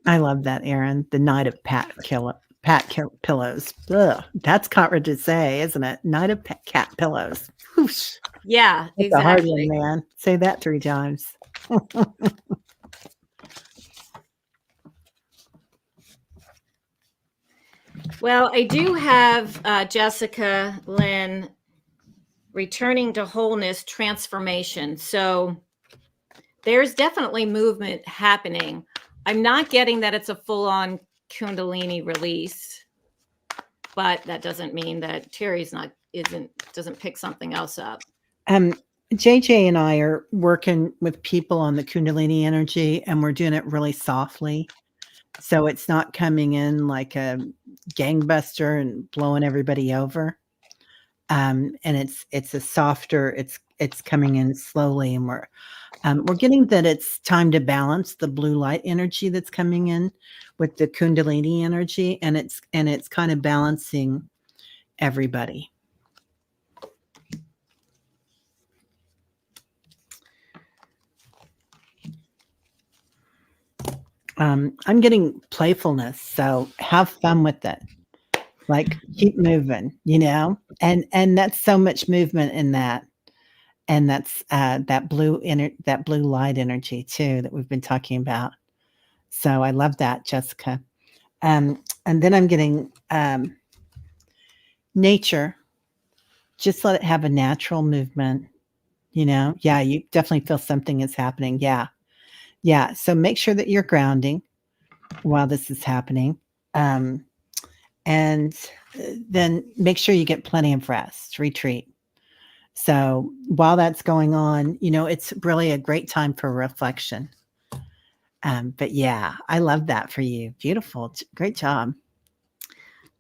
I love that, Erin. The night of pillows. Ugh, that's hard to say, isn't it? Night of cat pillows. Whoosh. Yeah, That's a hard one, exactly. man. Say that 3 times. Well, I do have Jessica Lynn returning to wholeness transformation. So there's definitely movement happening. I'm not getting that it's a full-on Kundalini release, but that doesn't mean that Terry's doesn't pick something else up. JJ and I are working with people on the Kundalini energy, and we're doing it really softly. So it's not coming in like a gangbuster and blowing everybody over. And it's a softer, it's coming in slowly, and we're getting that it's time to balance the blue light energy that's coming in with the Kundalini energy, and it's kind of balancing everybody. I'm getting playfulness, so have fun with it. Like keep moving, and that's so much movement in that. And that's that blue light energy too that we've been talking about. So I love that, Jessica. And then I'm getting nature. Just let it have a natural movement. Yeah, you definitely feel something is happening. Yeah, yeah. So make sure that you're grounding while this is happening. And then make sure you get plenty of rest, retreat. So while that's going on, it's really a great time for reflection. But yeah, I love that for you. Beautiful. Great job.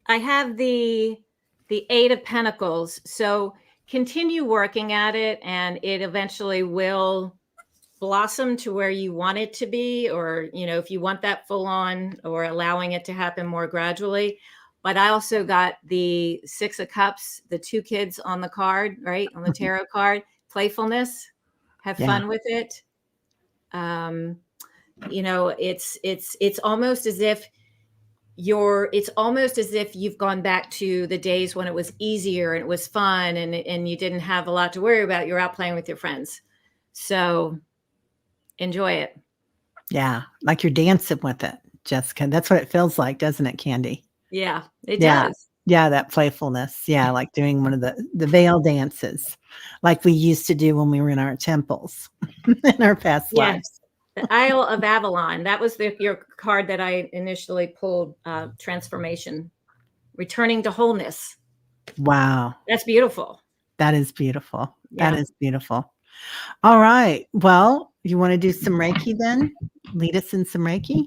I have the 8 of Pentacles. So continue working at it, and it eventually will blossom to where you want it to be, or if you want that full on, or allowing it to happen more gradually. But I also got the 6 of Cups, the 2 kids on the card, right, on the tarot card. Playfulness, have fun with it. It's almost as if you've gone back to the days when it was easier and it was fun, and you didn't have a lot to worry about. You're out playing with your friends. So enjoy it. Yeah, like you're dancing with it, Jessica. That's what it feels like, doesn't it, Kandi? Yeah, it Yeah. does. Yeah, that playfulness. Yeah, like doing one of the veil dances like we used to do when we were in our temples in our past Yes. lives. The Isle of Avalon. That was your card that I initially pulled, transformation, returning to wholeness. Wow. That's beautiful. That is beautiful. That Yeah. is beautiful. All right. Well, you want to do some Reiki then? Lead us in some Reiki?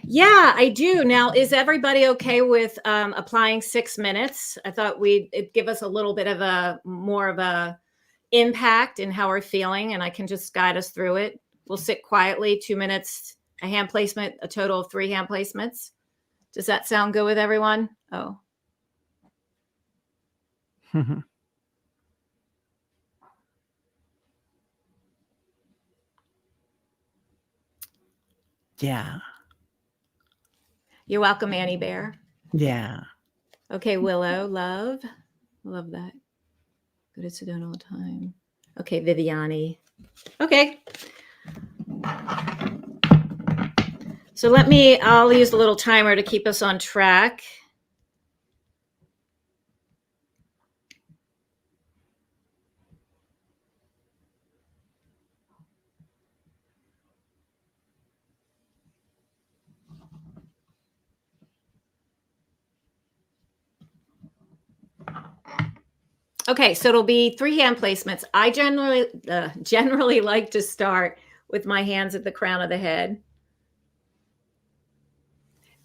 Yeah, I do. Now, is everybody okay with applying 6 minutes? I thought it'd give us a little bit of more of a impact in how we're feeling, and I can just guide us through it. We'll sit quietly, 2 minutes, a hand placement, a total of 3 hand placements. Does that sound good with everyone? Oh. Yeah. You're welcome, Annie Bear. Yeah. Okay, Willow, love that. Go to Sedona all the time. Okay, Viviani. Okay. So I'll use a little timer to keep us on track. Okay, so it'll be 3 hand placements. I generally like to start with my hands at the crown of the head.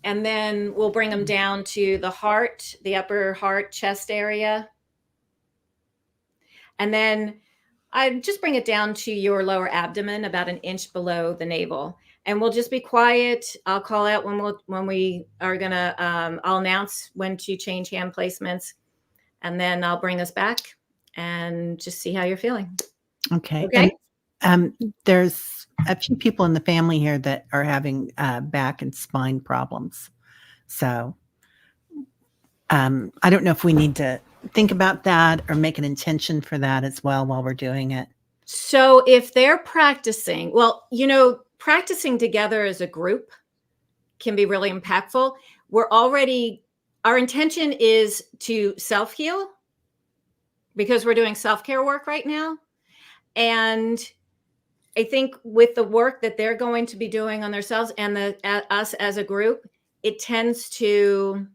And then we'll bring them down to the heart, the upper heart, chest area. And then I just bring it down to your lower abdomen, about an inch below the navel. And we'll just be quiet. I'll call out when we are gonna. I'll announce when to change hand placements, and then I'll bring us back and just see how you're feeling. Okay. Okay. Um, there's a few people in the family here that are having, back and spine problems. So, I don't know if we need to think about that or make an intention for that as well while we're doing it. So if they're practicing, well, practicing together as a group can be really impactful. We're already Our intention is to self-heal because we're doing self-care work right now. And I think with the work that they're going to be doing on themselves and us as a group, it tends to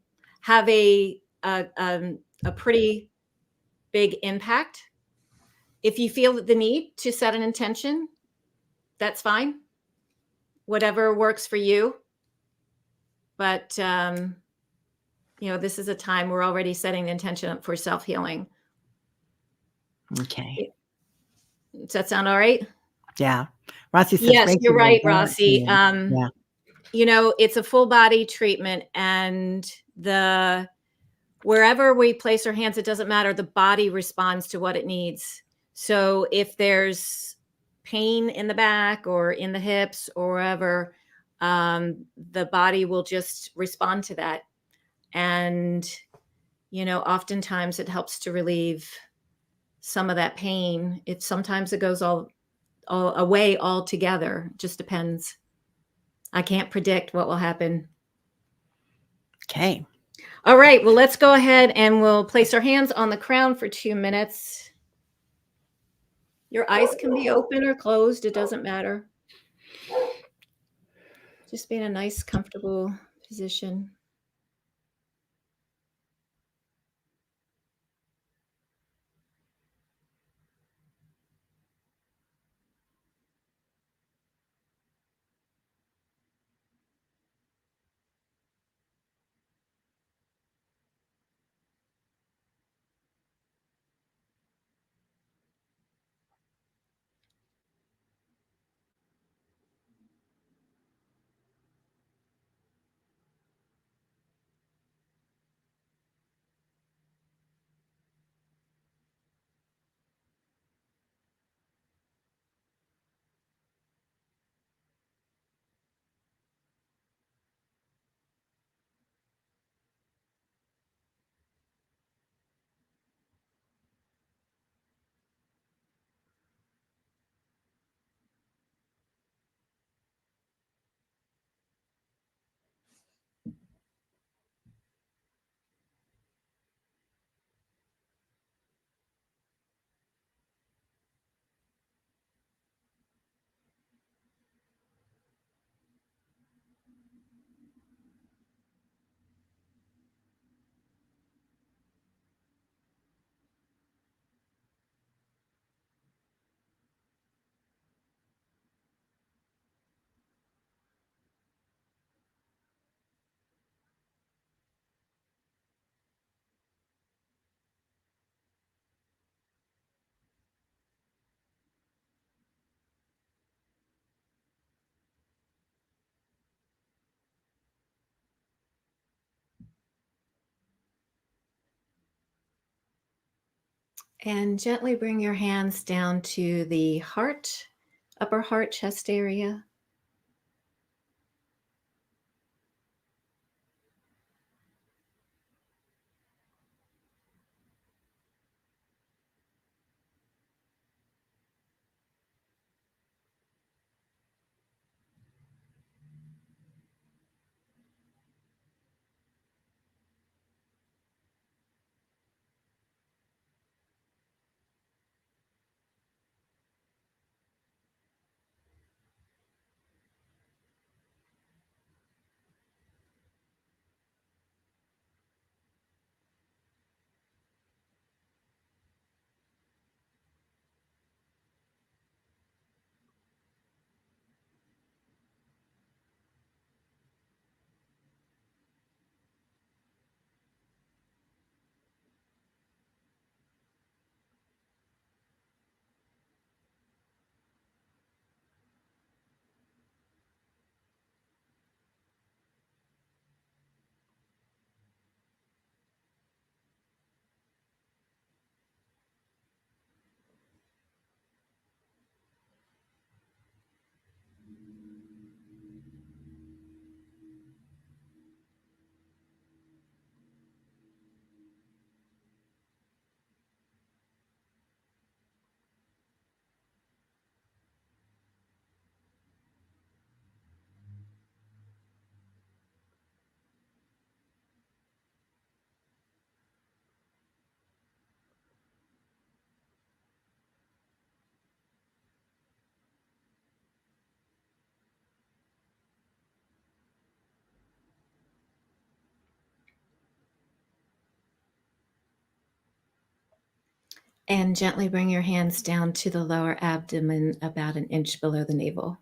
have a pretty big impact. If you feel the need to set an intention, that's fine. Whatever works for you. But this is a time we're already setting the intention for self healing. Okay. Does that sound all right? Yeah. Rossi says Yes, Reiki you're will right, balance Rossi. you. Yeah. It's a full body treatment, and the wherever we place our hands, it doesn't matter. The body responds to what it needs. So if there's pain in the back or in the hips or wherever, the body will just respond to that. And, oftentimes it helps to relieve some of that pain. Sometimes it goes all away altogether. Just depends. I can't predict what will happen. Okay. All right. Well, let's go ahead and we'll place our hands on the crown for 2 minutes. Your eyes can be open or closed. It doesn't matter. Just be in a nice, comfortable position. And gently bring your hands down to the heart, upper heart, chest area. And gently bring your hands down to the lower abdomen about an inch below the navel.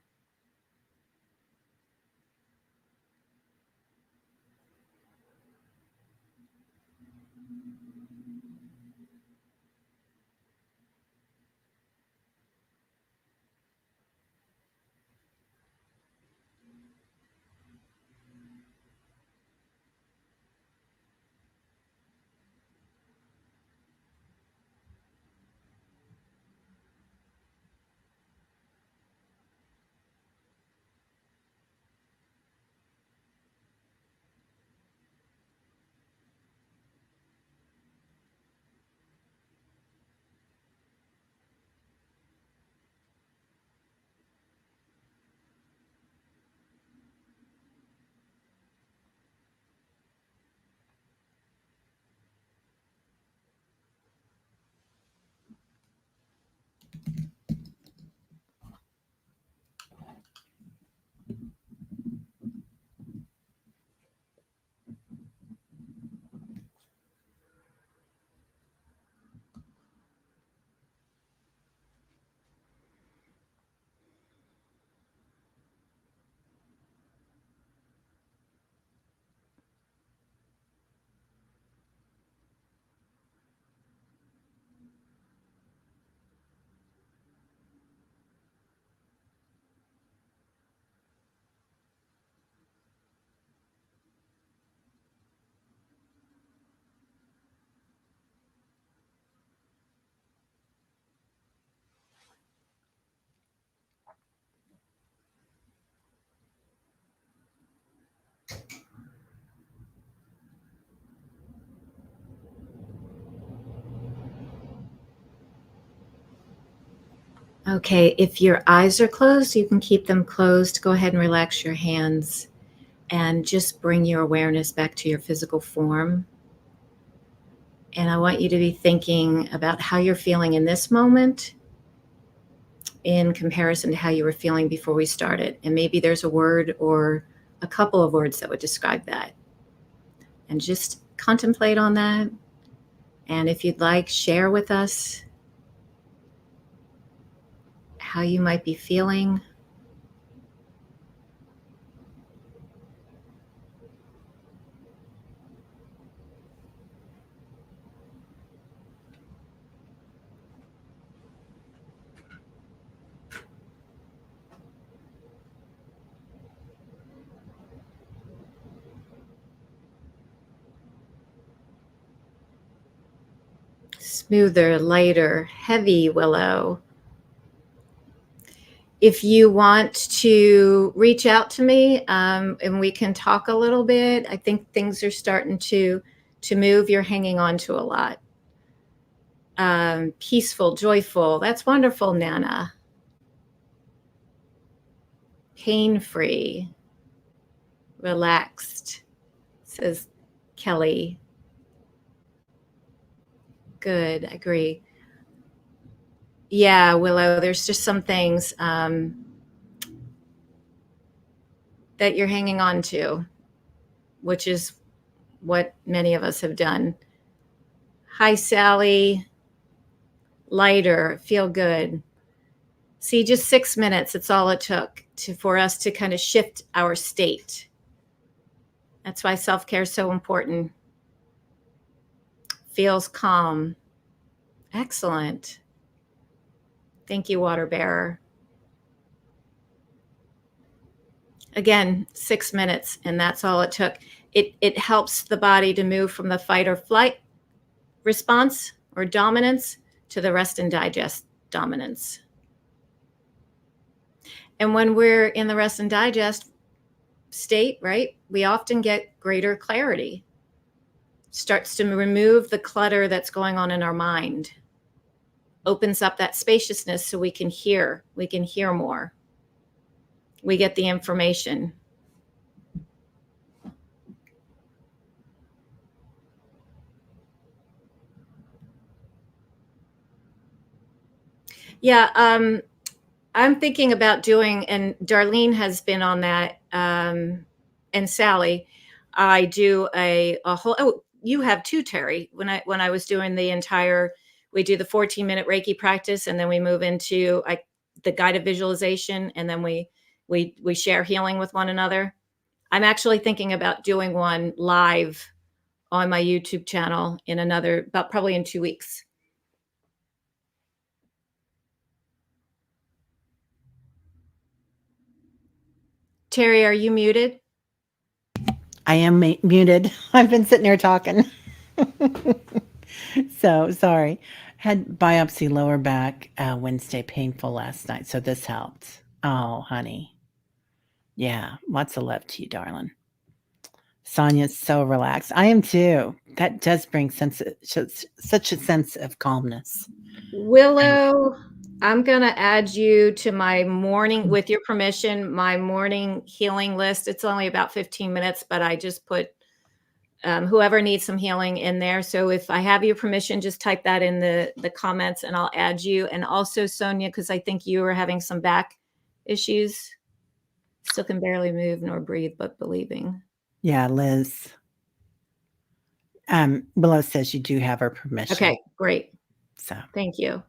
Okay, if your eyes are closed, you can keep them closed. Go ahead and relax your hands and just bring your awareness back to your physical form. And I want you to be thinking about how you're feeling in this moment in comparison to how you were feeling before we started. And maybe there's a word or a couple of words that would describe that. And just contemplate on that. And if you'd like, share with us how you might be feeling. Smoother, lighter, heavy willow. If you want to reach out to me and we can talk a little bit, I think things are starting to move. You're hanging on to a lot. Peaceful, joyful. That's wonderful, Nana. Pain-free, relaxed, says Kelly. Good, I agree. Yeah, Willow, there's just some things that you're hanging on to, which is what many of us have done. Hi, Sally. Lighter, feel good. See, just 6 minutes, it's all it took for us to kind of shift our state. That's why self-care is so important. Feels calm. Excellent. Thank you, water bearer. Again, 6 minutes, and that's all it took. It helps the body to move from the fight or flight response or dominance to the rest and digest dominance. And when we're in the rest and digest state, right, we often get greater clarity. Starts to remove the clutter that's going on in our mind. Opens up that spaciousness so we can hear more. We get the information. Yeah, I'm thinking about doing, and Darlene has been on that, and Sally. I do a whole. Oh, you have too, Terry. When I was doing the entire we do the 14-minute Reiki practice, and then we move into the guided visualization, and then we share healing with one another. I'm actually thinking about doing one live on my YouTube channel in about probably in 2 weeks. Terry, are you muted? I am muted. I've been sitting here talking. So sorry. Had biopsy lower back Wednesday, painful last night. So this helped. Oh, honey. Yeah, lots of love to you, darling. Sonia's so relaxed. I am too. That does bring such a sense of calmness. Willow, I'm going to add you to my morning, with your permission, my morning healing list. It's only about 15 minutes, but I just put whoever needs some healing in there. So if I have your permission, just type that in the comments and I'll add you. And also Sonia, because I think you were having some back issues. Still can barely move nor breathe, but believing. Yeah, Liz. Willow says you do have her permission. Okay, great. So Thank you.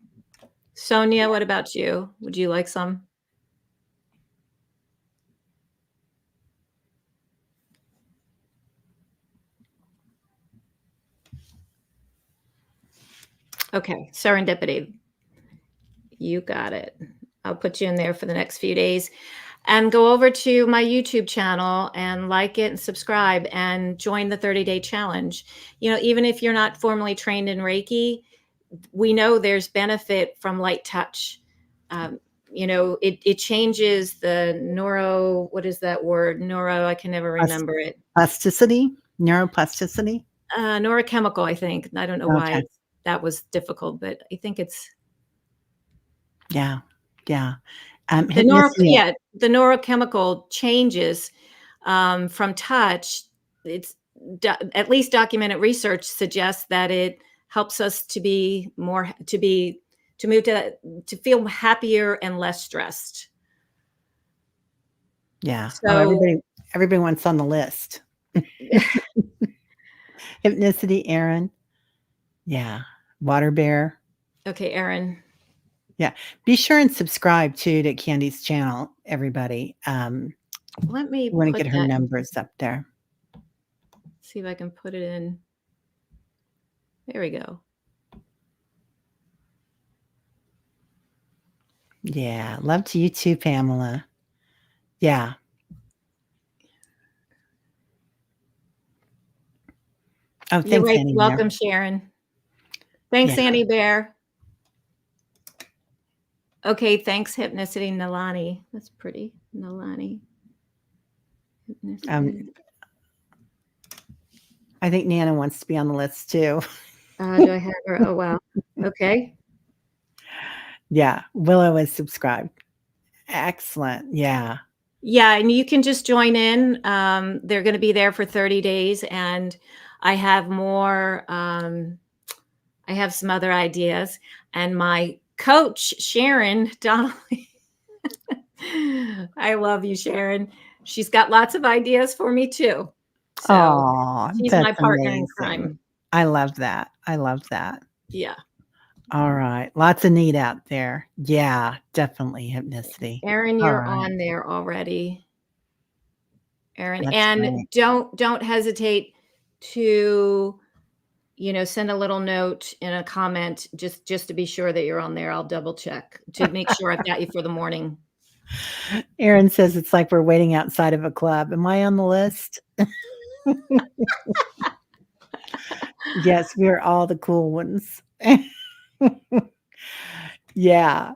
Sonia, what about you? Would you like some? Okay, serendipity. You got it. I'll put you in there for the next few days. And go over to my YouTube channel and like it and subscribe and join the 30-day challenge. Even if you're not formally trained in Reiki, we know there's benefit from light touch. It changes the what is that word? I can never remember it. neuroplasticity. Neurochemical, I think. I don't know why that was difficult, but I think it's. Yeah. The neurochemical changes from touch. It's at least documented research suggests that it helps us to be more to move to feel happier and less stressed. Yeah. So Everybody wants on the list. Hypnicity, Aaron. Yeah. Water bear. Okay, Aaron. Yeah. Be sure and subscribe too to Kandi's channel, everybody. Let me want to get her numbers up there. See if I can put it in. There we go. Yeah. Love to you too, Pamela. Yeah. Oh, thanks, You're right. Annie Welcome, Bear. Sharon. Thanks, Annie Bear. Okay, thanks, Hypnicity Nalani. That's pretty. Nalani. I think Nana wants to be on the list too. Do I have her? Oh, wow. Okay. Yeah. Willow is subscribed. Excellent. Yeah. Yeah, and you can just join in. They're going to be there for 30 days, and I have more. I have some other ideas, and my coach, Sharon Donnelly. I love you, Sharon. She's got lots of ideas for me too. So she's my partner in crime. I love that. Yeah. All right. Lots of need out there. Yeah, definitely Hypnicity. Aaron, you're on there already. Aaron, That's and great. don't hesitate to send a little note in a comment just to be sure that you're on there. I'll double check to make sure I've got you for the morning. Aaron says it's like we're waiting outside of a club. Am I on the list? Yes, we're all the cool ones. Yeah.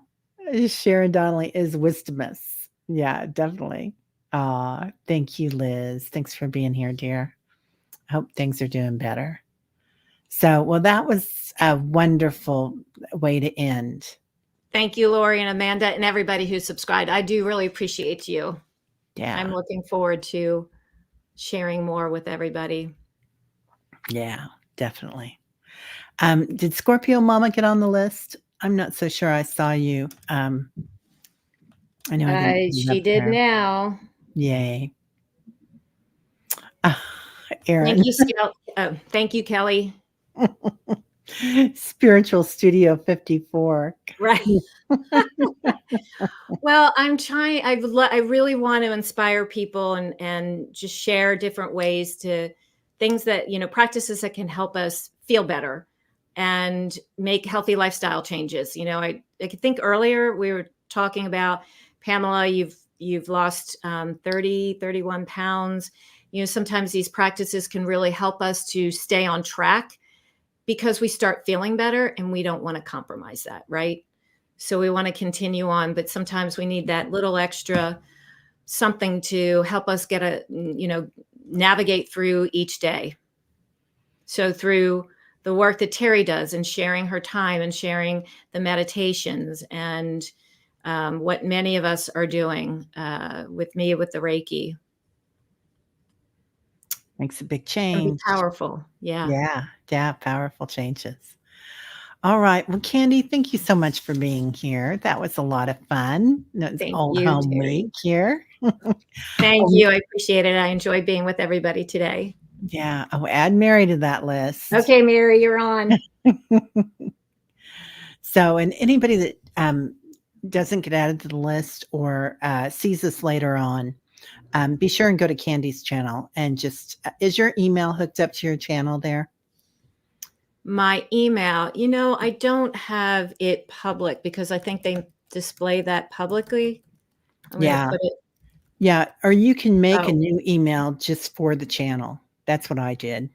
Sharon Donnelly is wisdomous. Yeah, definitely. Thank you, Liz. Thanks for being here, dear. I hope things are doing better. So, well, that was a wonderful way to end. Thank you, Lori and Amanda and everybody who subscribed. I do really appreciate you. Yeah. I'm looking forward to sharing more with everybody. Yeah, definitely. Did Scorpio Mama get on the list? I'm not so sure I saw you. I know she did now. Yay. Aaron. Thank you, Kelly. Spiritual Studio 54. Right. Well, I'm trying. I really want to inspire people and just share different ways to things that practices that can help us feel better and make healthy lifestyle changes. I could think earlier we were talking about Pamela. You've lost 31 pounds. Sometimes these practices can really help us to stay on track because we start feeling better and we don't want to compromise that, right? So we want to continue on, but sometimes we need that little extra something to help us navigate through each day. So through the work that Terry does and sharing her time and sharing the meditations and what many of us are doing with me with the Reiki. Makes a big It's going to be change. powerful. Yeah. Yeah, yeah, powerful changes. All right. Well, Candy, thank you so much for being here. That was a lot of fun. It's Thank Old you, Home Terry. Week here. Thank Um, you. I appreciate it. I enjoyed being with everybody today. yeah. Oh, add Mary to that list. Okay, Mary, you're on. So, and anybody that doesn't get added to the list or sees this later on, be sure and go to Candy's channel and just is your email hooked up to your channel there? My email, I don't have it public because I think they display that publicly. I'm going to Yeah. put it. Yeah. Or you can make a Oh, new email just for the channel. That's what I did.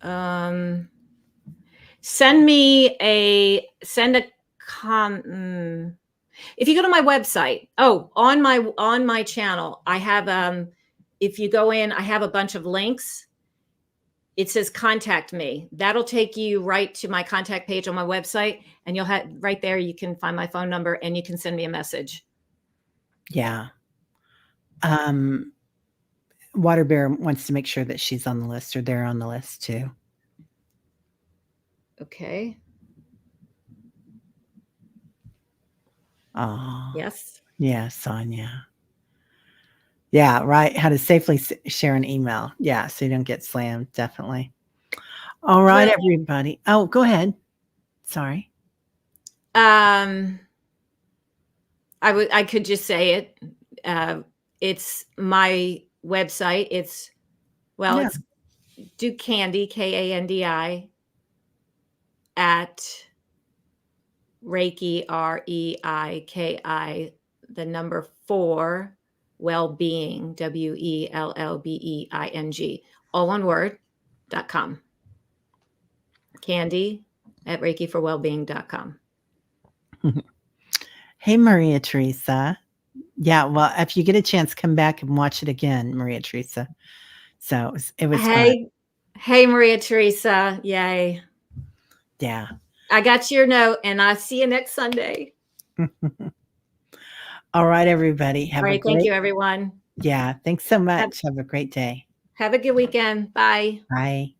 um, send a if you go to my website. Oh, on my channel, I have if you go in, I have a bunch of links. It says contact me. That'll take you right to my contact page on my website. And you'll have right there, you can find my phone number and you can send me a message. Yeah. Um, Water Bear wants to make sure that she's on the list or they're on the list too. Okay. Oh, Yes. yeah, Sonia. Yeah, right. How to safely share an email. Yeah, so you don't get slammed. Definitely. All right, Well, everybody. Oh, go ahead. Sorry. um, I could just say it. It's my website. It's Yeah. it's do Kandi, Kandi, at Reiki, Reiki, the number 4, wellbeing, WELLBEING, all one word, .com. Kandi at reikiforwellbeing.com. Hey, Maria Teresa. Yeah, well, if you get a chance, come back and watch it again, Maria Teresa. So it was fun. Hey, Maria Teresa. Yay. Yeah. I got your note and I'll see you next Sunday. All right, everybody. All Have a right. Thank great, you, everyone. yeah. Thanks so Have, much. Have a great day. have a good weekend. Bye. Bye.